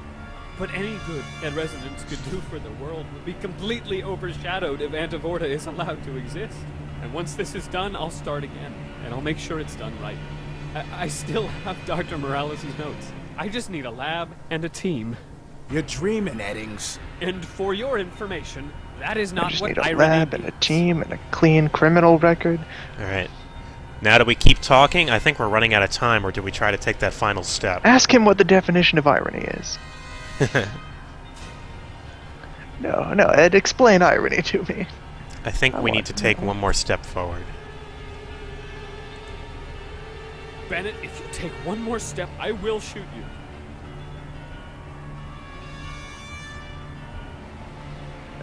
But any good that resonance could do for the world would be completely overshadowed if Antivorta is allowed to exist. And once this is done, I'll start again, and I'll make sure it's done right. I still have Dr. Morales' notes. I just need a lab and a team. You're dreaming, Eddings. And for your information, that is I not just what need a irony lab and a team and a clean criminal record. Alright. Now, do we keep talking? I think we're running out of time, or do we try to take that final step? Ask him what the definition of irony is. No, Ed, explain irony to me. I think I we need want to to take know. one more step forward. Bennett, if you take one more step, I will shoot you.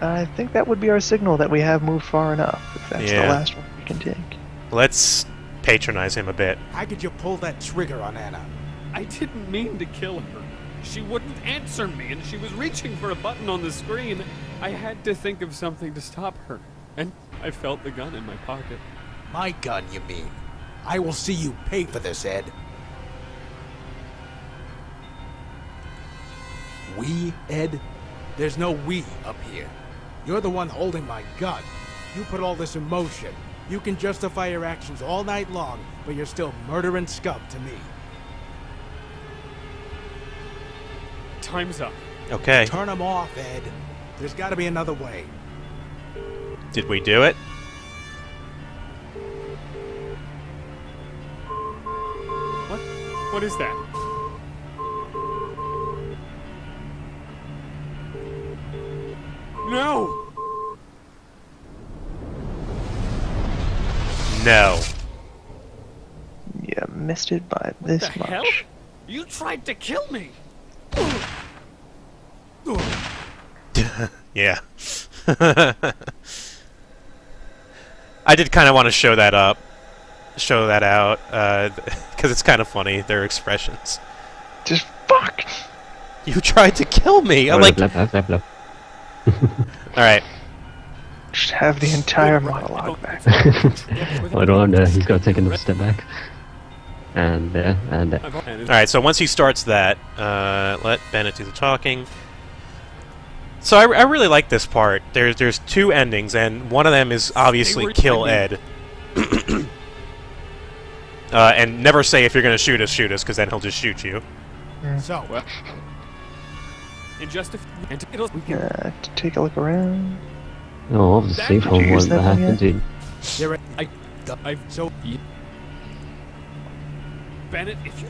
I think that would be our signal that we have moved far enough, if that's Yeah. the last one we can take. Let's patronize him a bit. How could you pull that trigger on Anna? I didn't mean to kill her. She wouldn't answer me, and she was reaching for a button on the screen. I had to think of something to stop her, and I felt the gun in my pocket. My gun, you mean? I will see you pay for this, Ed. We, Ed? There's no we up here. You're the one holding my gun. You put all this in motion. You can justify your actions all night long, but you're still murdering scum to me. Time's up. Okay. Turn them off, Ed. There's gotta be another way. Did we do it? What? What is that? No! No. You missed it by What this the much. hell? You tried to kill me! Yeah. I did kind of want to show that out, because it's kind of funny, their expressions. Just fuck! You tried to kill me! I'm like, Blah, blah, blah, blah. alright. Just have the entire monologue back. I don't know, he's got to take another step back. And there, and there. Alright, so once he starts that, let Bennett do the talking. So I really like this part. There's two endings, and one of them is obviously were kill telling Ed. And never say if you're going to shoot us, because then he'll just shoot you. So, well, in just a few, we can. Take a look around. Oh, obviously, Did from you use what that one happened, yet? Bennett, if you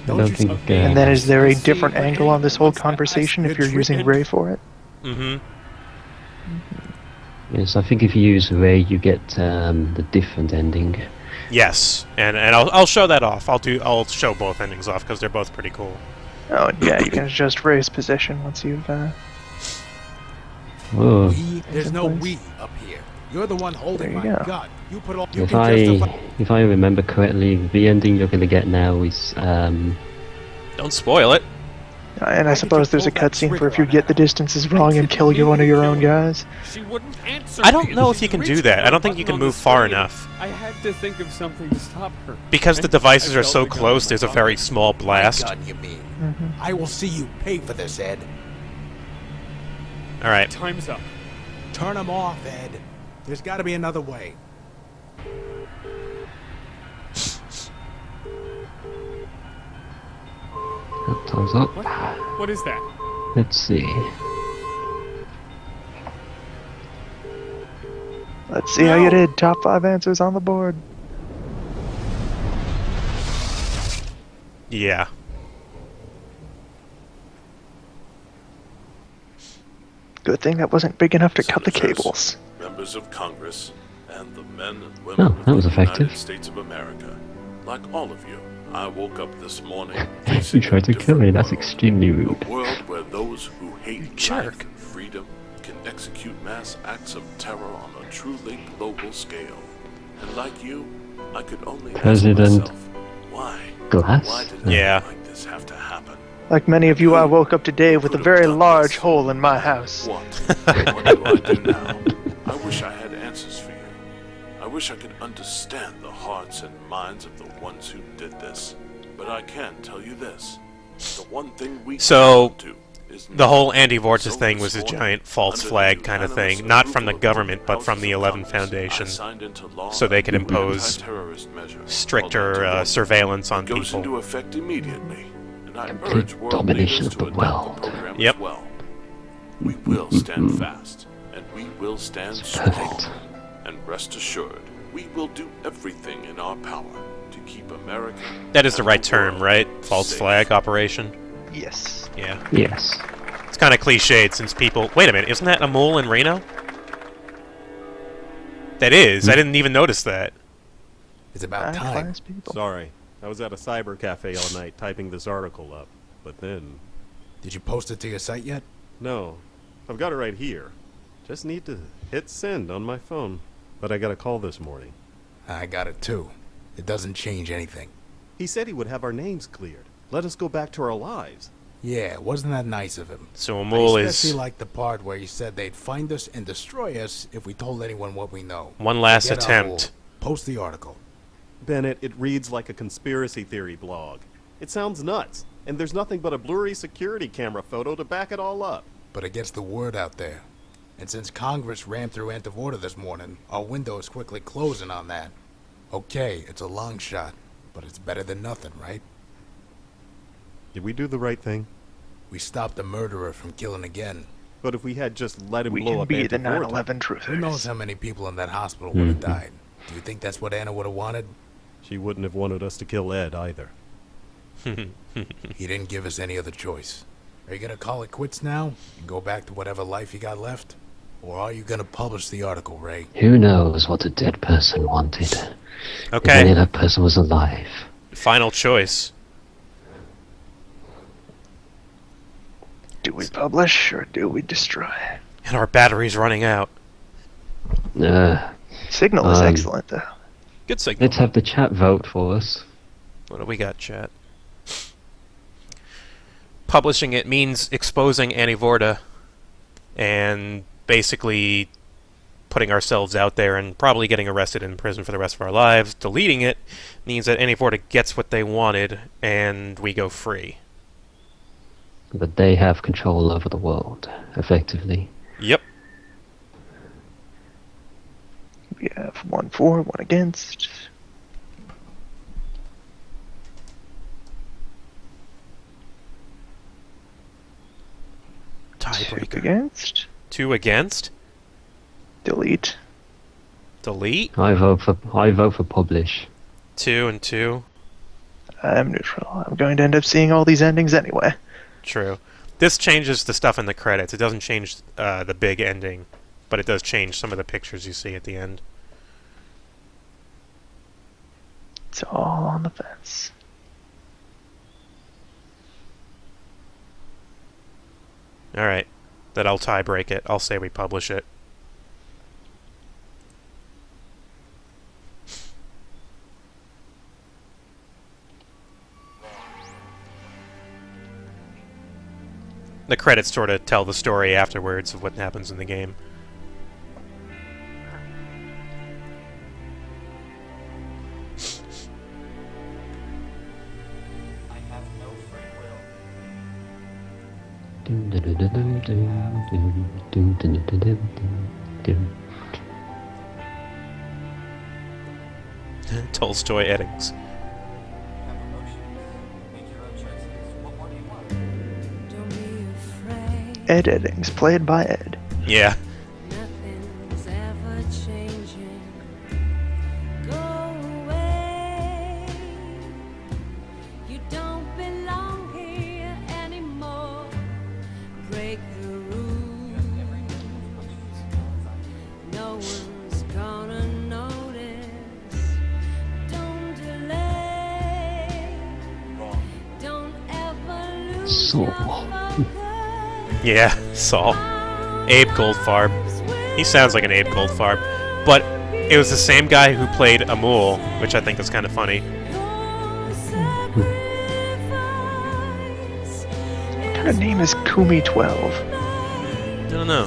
I don't think. And then is there a See different what angle on this whole once that conversation if ice you're using and- Ray for it? Mm-hmm. Yes, I think if you use Ray, you get the different ending. Yes, and I'll show that off. I'll show both endings off because they're both pretty cool. Oh, and yeah, you can adjust Ray's position once you've. Oh, There's no we up here. You're the one holding There you my go. gun. You put all. You if can justify. I remember correctly, the ending you're going to get now is Don't spoil it. And I Why did suppose you there's a pull that cutscene for trigger if you on get the that? distances wrong and kill one of your own guys. She wouldn't answer. I don't me. know if She you can do reached that. for I don't the think you button can on move the far screen. enough. I had to think of something to stop her. Because the And devices I are felt so the gun in close, my there's a pocket. very small blast. My gun, you mean? I will see you pay for this, Ed. Alright. Time's up. Turn him off, Ed. There's got to be another way. time's up. What is that? Let's see. Let's see how you did. Top 5 answers on the board. Yeah. Good thing that wasn't big enough to cut the Senators, cables. Members of Congress, and the men and women Oh, that was of the effective. United States of America. Like all of you, I woke up this morning You facing tried to a kill me, different that's world. extremely rude. A world where those who hate jerk. life and freedom can execute mass acts of terror on a truly global scale. And like you, I could only President ask myself, why? Glass? Why did Yeah. anything like this have to happen? Like many of you, I woke up today with a Could've very done large this. hole in my house. What? What do I do now? I wish I had answers for you. I wish I could understand the hearts and minds of the ones who did this. But I can tell you this. The one thing we So, cannot do is The whole nothing. Andy Vortis So thing this was a morning, giant false under flag the kind of unanimous thing. Not from the approval of government, but from Houses the of 11 Congress, I Foundation. signed into law So they could an impose anti-terrorist measure called stricter anti-war. surveillance on It goes into people. effect immediately. And I Complete urge world domination leaders of to the adopt world. the program Yep. as well. We will stand fast, and we will stand strong. Perfect. And rest assured, we will do everything in our power to keep America. That is the and right the term, world right? False safe. flag operation? Yes. Yeah. Yes. It's kind of cliched since people... Wait a minute, isn't that a mole in Reno? That is. I didn't even notice that. It's about time. Class people. Sorry, I was at a cyber cafe all night typing this article up. But then, Did you post it to your site yet? no, I've got it right here. Just need to hit send on my phone. But I got a call this morning. I got it too. It doesn't change anything. He said he would have our names cleared. Let us go back to our lives. Yeah, wasn't that nice of him? So a I mole especially is like the part where he said they'd find us and destroy us if we told anyone what we know. one last Forget our attempt. whole- Post the article. Bennett, it reads like a conspiracy theory blog. It sounds nuts, and there's nothing but a blurry security camera photo to back it all up. But it gets the word out there. And since Congress ran through Antivorta this morning, our window is quickly closing on that. Okay, it's a long shot, but it's better than nothing, right? Did we do the right thing? We stopped the murderer from killing again. But if we had just let him We blow can up be the Antivorta, 9/11 Who knows truthers. how many people in that hospital would have died? Do you think that's what Anna would have wanted? she wouldn't have wanted us to kill Ed either. He didn't give us any other choice. Are you gonna call it quits now and go back to whatever life you got left? Or are you gonna publish the article, Ray? Who knows what a dead person wanted? If only Okay, that person was alive. final choice. Do we publish or do we destroy? And our battery's running out. Signal is Um, excellent, though. Good signal. Let's have the chat vote for us. What do we got, chat? Publishing it means exposing Anivorta and basically putting ourselves out there and probably getting arrested in prison for the rest of our lives. Deleting it means that Anivorta gets what they wanted and we go free. But they have control over the world, effectively. Yep. We have 1 for, 1 against. Tiebreaker. 2 against. 2 against. Delete. Delete. I vote for publish. 2 and 2. I'm neutral. I'm going to end up seeing all these endings anyway. True. This changes the stuff in the credits. It doesn't change the big ending, but it does change some of the pictures you see at the end. It's all on the fence. Alright. Then I'll tie break it. I'll say we publish it. The credits sort of tell the story afterwards of what happens in the game. Tolstoy Eddings. Ed Eddings, played by Ed. Yeah. Nothing's ever changing. Go away. You don't belong here anymore. Break the rules. No one's gonna notice. Don't delay. Don't ever lose your focus. Yeah, Saul. Abe Goldfarb. He sounds like an Abe Goldfarb. But it was the same guy who played Amul, which I think is kind of funny. What kind of name is Kumi12? I don't know.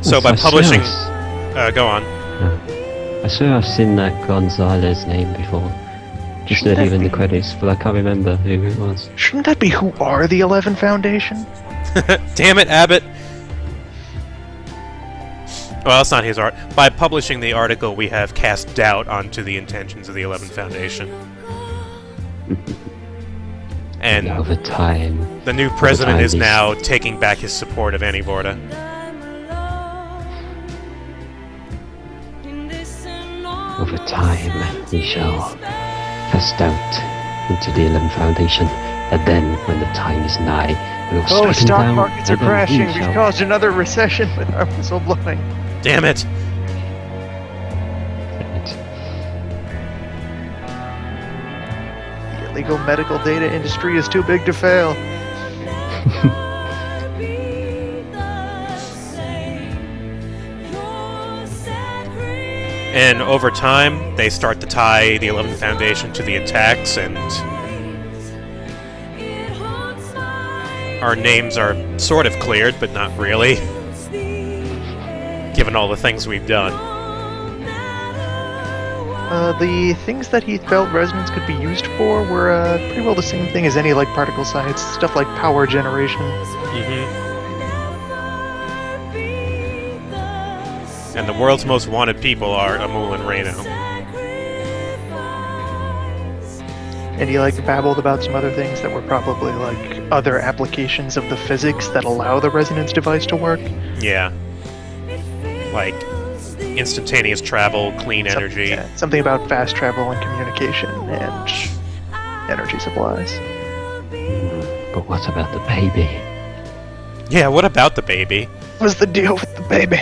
So by publishing... go on. I swear I've seen that Gonzalez name before. Just not even the credits, but I can't remember who it was. Shouldn't that be Who Are the 11 Foundation? Damn it, Abbott! Well, that's not his art. By publishing the article, we have cast doubt onto the intentions of the 11 Foundation. And over time, the new president is now taking back his support of Annie Vorta. Over time, we shall cast doubt into the 11 Foundation, and then, when the time is nigh, we will strike him stock down, markets are and then crashing. we We've shall- caused another recession with our whistleblowing. Damn it! The illegal medical data industry is too big to fail. And over time, they start to tie the 11th Foundation to the attacks, and our names are sort of cleared, but not really, given all the things we've done. The things that he felt resonance could be used for were pretty well the same thing as any like particle science, stuff like power generation. And the world's most wanted people are Amul and Reno. And he like babbled about some other things that were probably like other applications of the physics that allow the resonance device to work. Yeah. Like instantaneous travel, clean energy. Yeah, something about fast travel and communication and energy supplies. But what about the baby? Yeah, what about the baby? What's the deal with the baby?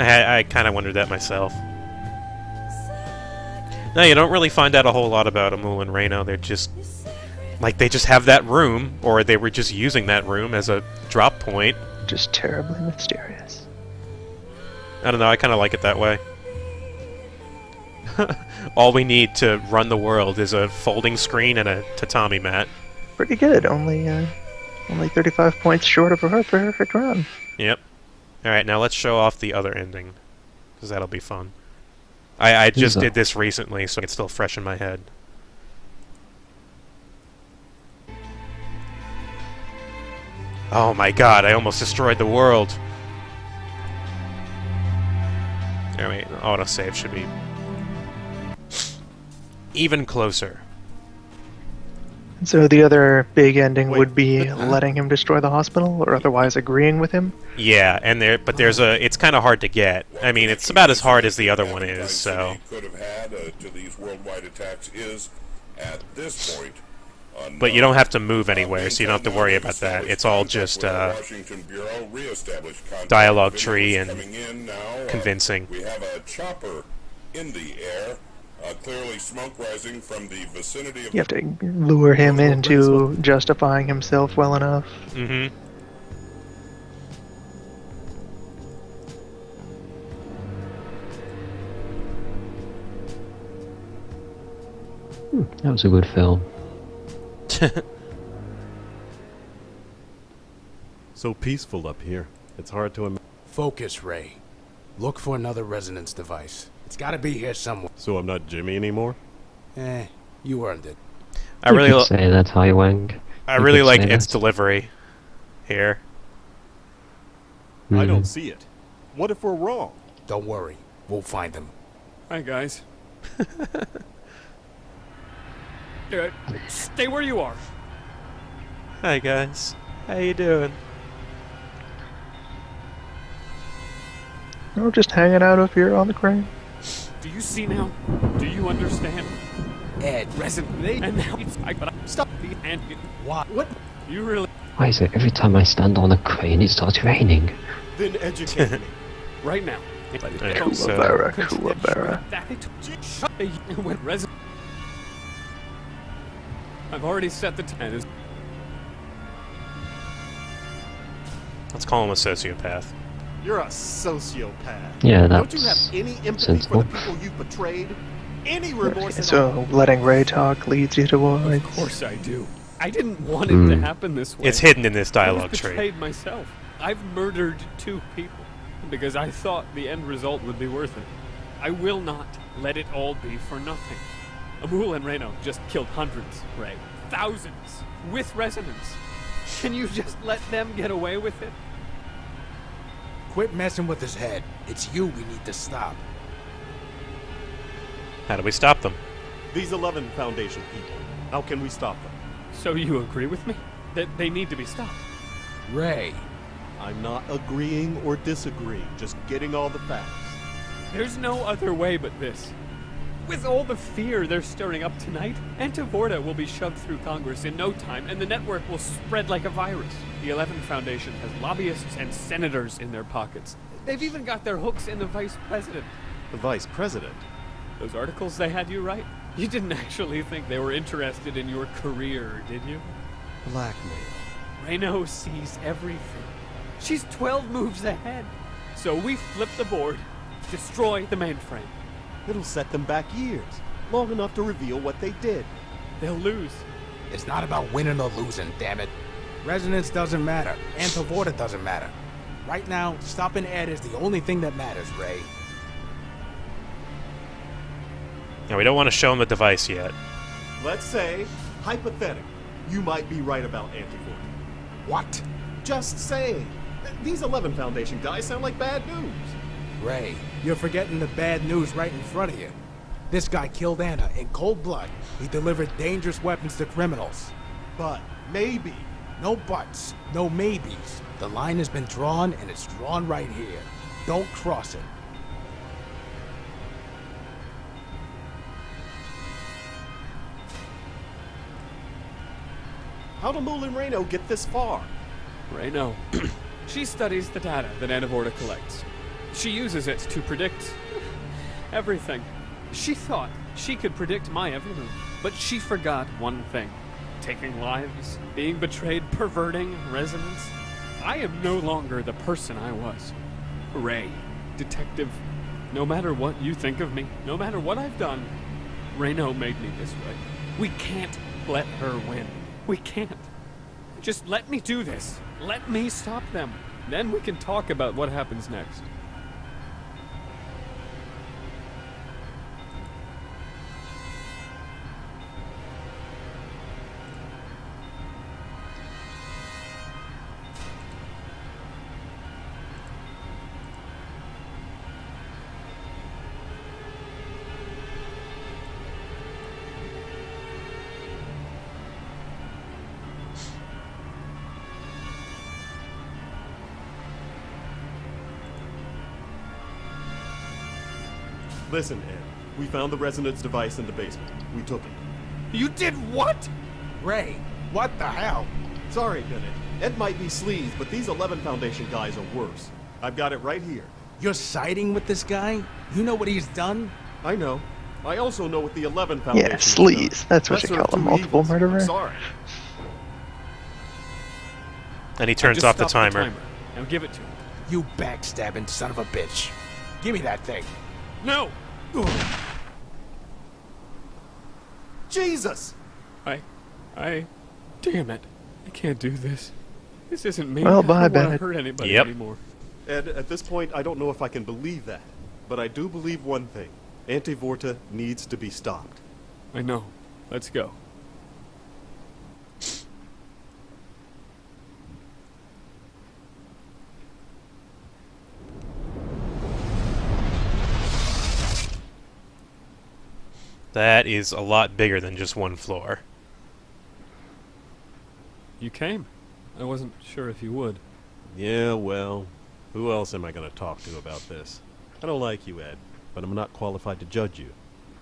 I kind of wondered that myself. No, you don't really find out a whole lot about Amul and Reno. They're just... like, they just have that room, or they were just using that room as a drop point. Just terribly mysterious. I don't know, I kind of like it that way. All we need to run the world is a folding screen and a tatami mat. Pretty good. Only 35 points short of a perfect run. Yep. Alright, now let's show off the other ending. Because that'll be fun. I just did this recently, so it's still fresh in my head. Oh my god, I almost destroyed the world. There, wait, autosave should be even closer. So the other big ending Wait, would be letting him destroy the hospital, or otherwise agreeing with him. Yeah, and it's kind of hard to get. I mean, it's about as hard as the other one is, so. Could have had to these worldwide attacks is, at this point, But you don't have to move anywhere, so you don't have to worry about that. It's all just dialogue tree and convincing. We have a chopper in the air, clearly smoke rising from the vicinity of... You have to lure him into justifying himself well enough. Mm-hmm. That was a good film. So peaceful up here. It's hard to imagine. Focus, Ray. Look for another resonance device. It's gotta be here somewhere. So I'm not Jimmy anymore? You earned it. I really You could say that, Hai Wang. I You really could like say its that. delivery here. I don't Mhm. see it. What if we're wrong? Don't worry. We'll find them. Hi, guys. Stay where you are. Hi guys, how you doing? Oh, just hanging out up here on the crane. Do you see now? Do you understand? Ed, Resonate. And now it's but stop the and what? you really Why is it every time I stand on a crane it starts raining? Then educate me. right now. Okay, so Kuwabara, Kuwabara. When I've already set the time. let's call him a sociopath. You're a sociopath. Yeah, Don't you have that's any empathy sensible. for the people you betrayed? Any remorse at all? So letting Ray talk leads you towards... Of course I do. I didn't want it to happen this way. It's hidden in this I dialogue was tree. betrayed myself. I've murdered 2 people because I thought the end result would be worth it. I will not let it all be for nothing. Amul and Reno just killed hundreds, Ray. Thousands. With resonance. Can you just let them get away with it? Quit messing with his head. It's you we need to stop. How do we stop them? These 11 Foundation people. How can we stop them? So you agree with me? That they need to be stopped? Ray, I'm not agreeing or disagreeing, just getting all the facts. There's no other way but this. With all the fear they're stirring up tonight, Antivorta will be shoved through Congress in no time, and the network will spread like a virus. The 11 Foundation has lobbyists and senators in their pockets. They've even got their hooks in the vice president. The vice president? Those articles they had you write? You didn't actually think they were interested in your career, did you? Blackmail. Reno sees everything. She's 12 moves ahead. So we flip the board, destroy the mainframe. It'll set them back years, long enough to reveal what they did. They'll lose. it's not about winning or losing, damn it. Resonance doesn't matter. Antivorta doesn't matter. Right now, stopping Ed is the only thing that matters, Ray. Now, we don't want to show him the device yet. Let's say, hypothetically, you might be right about Antivorta. What? Just saying. These 11 Foundation guys sound like bad news. Ray, you're forgetting the bad news right in front of you. This guy killed Anna in cold blood. He delivered dangerous weapons to criminals. But maybe. No buts, no maybes. The line has been drawn, and it's drawn right here. Don't cross it. How'd Amul and Reno get this far? Reno. She studies the data that Antivorta collects. She uses it to predict everything. She thought she could predict my every move, but she forgot one thing. Taking lives, being betrayed, perverting resonance. I am no longer the person I was. Ray, detective, no matter what you think of me, no matter what I've done, Reno made me this way. We can't let her win. We can't. Just let me do this. Let me stop them. Then we can talk about what happens next. Listen, Ed. We found the resonance device in the basement. We took it. You did what? Ray, what the hell? Sorry, Bennett. Ed might be sleaze, but these 11 Foundation guys are worse. I've got it right here. You're siding with this guy? You know what he's done? I know. I also know what the 11 Foundation Yeah, sleaze. That's what you Lesser call of a two multiple evils. murderer. Sorry. And he turns Just off the stop timer. Now give it to him. You backstabbing son of a bitch. Give me that thing. No! Jesus! Damn it. I can't do this. This isn't me. Well, I bye, don't want to Bennett. hurt anybody Yep. anymore. Ed, at this point, I don't know if I can believe that. But I do believe one thing. Antivorta needs to be stopped. I know. Let's go. That is a lot bigger than just one floor. You came. I wasn't sure if you would. Yeah, well, who else am I going to talk to about this? I don't like you, Ed, but I'm not qualified to judge you.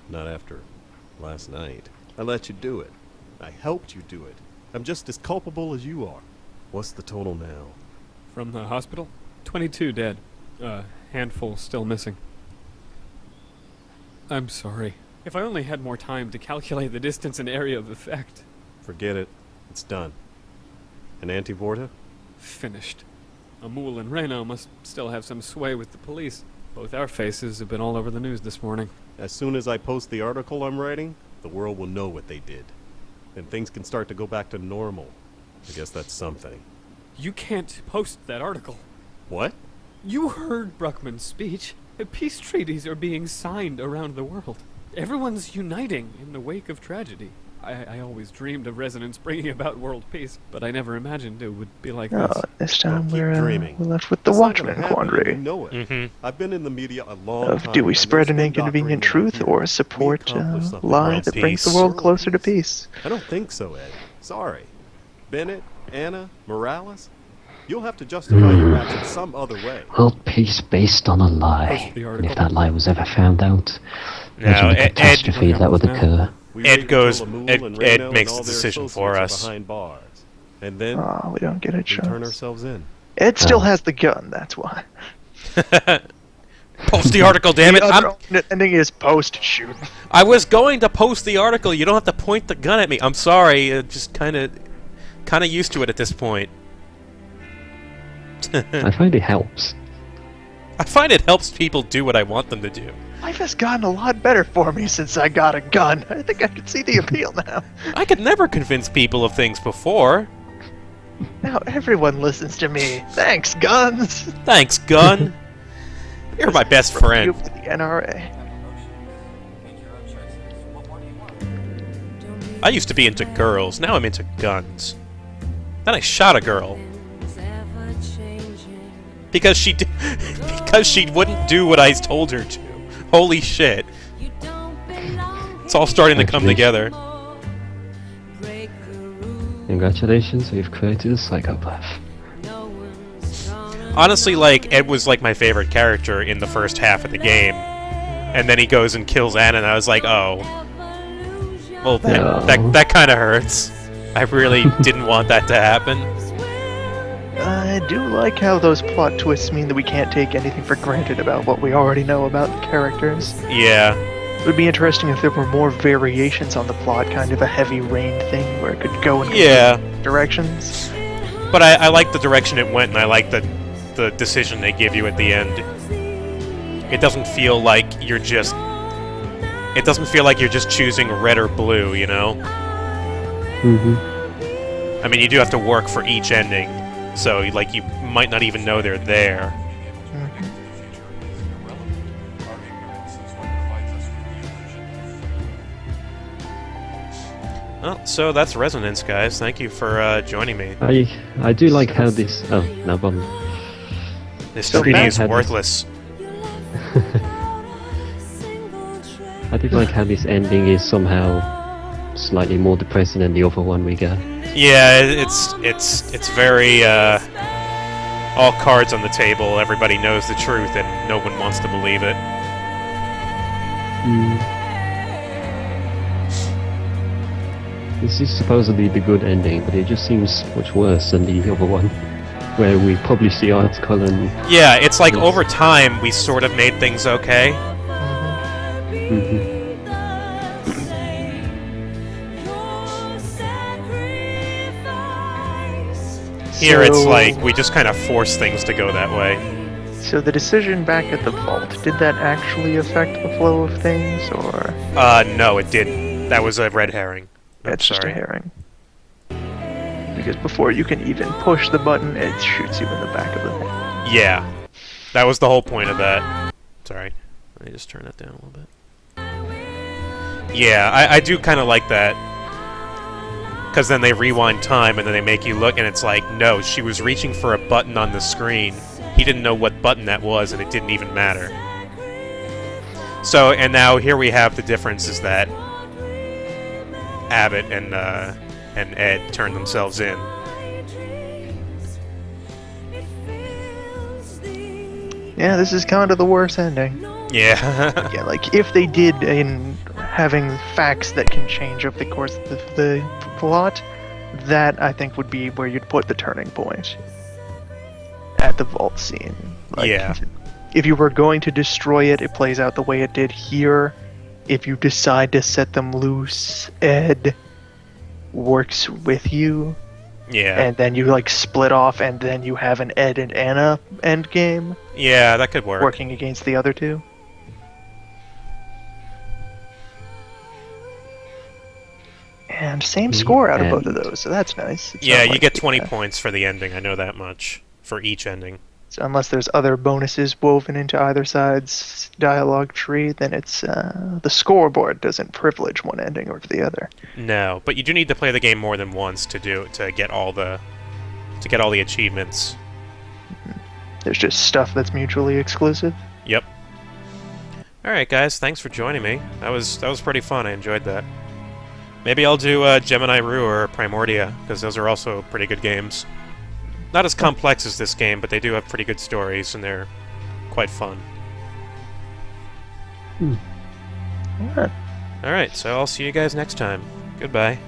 Not after last night. I let you do it. I helped you do it. I'm just as culpable as you are. What's the total now? From the hospital? 22 dead. Handful still missing. I'm sorry. If I only had more time to calculate the distance and area of effect. Forget it. It's done. And Antivorta? Finished. Amul and Reno must still have some sway with the police. Both our faces have been all over the news this morning. As soon as I post the article I'm writing, the world will know what they did. And things can start to go back to normal. I guess that's something. You can't post that article. What? You heard Bruckman's speech. Peace treaties are being signed around the world. Everyone's uniting in the wake of tragedy. I always dreamed of Resonance bringing about world peace, but I never imagined it would be like this. Oh, this time Keep we're dreaming. left with the It's not gonna Watchmen happen, quandary. You know it. I've been in the media a long Of time. do we and spread there's an been inconvenient doctoring truth around or here. support We accomplished a something. lie World that brings the peace. world closer to peace? I don't think so, Ed. Sorry. Bennett, Anna, Morales, you'll have to justify your actions some other way. World peace based on a lie. Post the And article. if that lie was ever found out, No, imagine the Ed- catastrophe that would now. occur. We Ed wait goes- until Amul Ed- and Ed Reno and makes all the their decision for associates us. are behind bars. And then Oh, we don't get a we turn chance. ourselves in. Ed still Oh. has the gun, that's why. Post the article, damn it! The other alternate ending is post-shoot. I was going to post the article. You don't have to point the gun at me. I'm sorry. Just kind of used to it at this point. I find it helps. I find it helps people do what I want them to do. Life has gotten a lot better for me since I got a gun. I think I can see the appeal now. I could never convince people of things before. Now everyone listens to me. Thanks, guns. Thanks, gun. You're my best Brought to you friend. by the NRA. I used to be into girls. Now I'm into guns. Then I shot a girl because she because she wouldn't do what I told her to. Holy shit! It's all starting to come together. Congratulations, we've created a psychopath. Honestly, like, Ed was like my favorite character in the first half of the game, and then he goes and kills Anna, and I was like, oh, well, that kind of hurts. I really didn't want that to happen. I do like how those plot twists mean that we can't take anything for granted about what we already know about the characters. Yeah. It would be interesting if there were more variations on the plot, kind of a heavy rain thing where it could go in different directions. But I like the direction it went, and I like the decision they give you at the end. It doesn't feel like you're just... It doesn't feel like you're just choosing red or blue, you know? Mm-hmm. I mean, you do have to work for each ending, so, like, you might not even know they're there. Well, so that's Resonance, guys. Thank you for joining me. I do like how this... Oh, no problem. This So treaty Matt is had this- worthless. I do like how this ending is somehow slightly more depressing than the other one we got. Yeah, it's very all cards on the table. Everybody knows the truth, and no one wants to believe it. This is supposedly the good ending, but it just seems much worse than the other one, where we published the article and... Yeah, it's like over time we sort of made things okay. Here it's like we just kind of force things to go that way. So the decision back at the vault, did that actually affect the flow of things, or...? No, it didn't. That was a red herring. That's just a herring. Because before you can even push the button, it shoots you in the back of the head. Yeah. That was the whole point of that. Sorry. Let me just turn that down a little bit. Yeah, I do kind of like that. Because then they rewind time and then they make you look and it's like, no, she was reaching for a button on the screen. He didn't know what button that was and it didn't even matter. So, and now here we have the difference is that Abbott and Ed turned themselves in. Yeah, this is kind of the worst ending. Yeah. Yeah, like, if they did in having facts that can change over the course of the plot, that I think would be where you'd put the turning point. At the vault scene. Like, yeah. If you were going to destroy it, it plays out the way it did here. If you decide to set them loose, Ed works with you. Yeah. And then you, like, split off, and then you have an Ed and Anna endgame. Yeah, that could work. Working against the other two. And same score out of both of those, so that's nice. It's yeah, not you like get 20 points for the ending, I know that much. For each ending. So unless there's other bonuses woven into either side's dialogue tree, then it's the scoreboard doesn't privilege one ending over the other. No, but you do need to play the game more than once to get all the achievements. There's just stuff that's mutually exclusive. Yep. All right, guys, thanks for joining me. That was pretty fun. I enjoyed that. Maybe I'll do Gemini Rue or Primordia because those are also pretty good games. Not as complex as this game, but they do have pretty good stories, and they're quite fun. Alright, so I'll see you guys next time. Goodbye.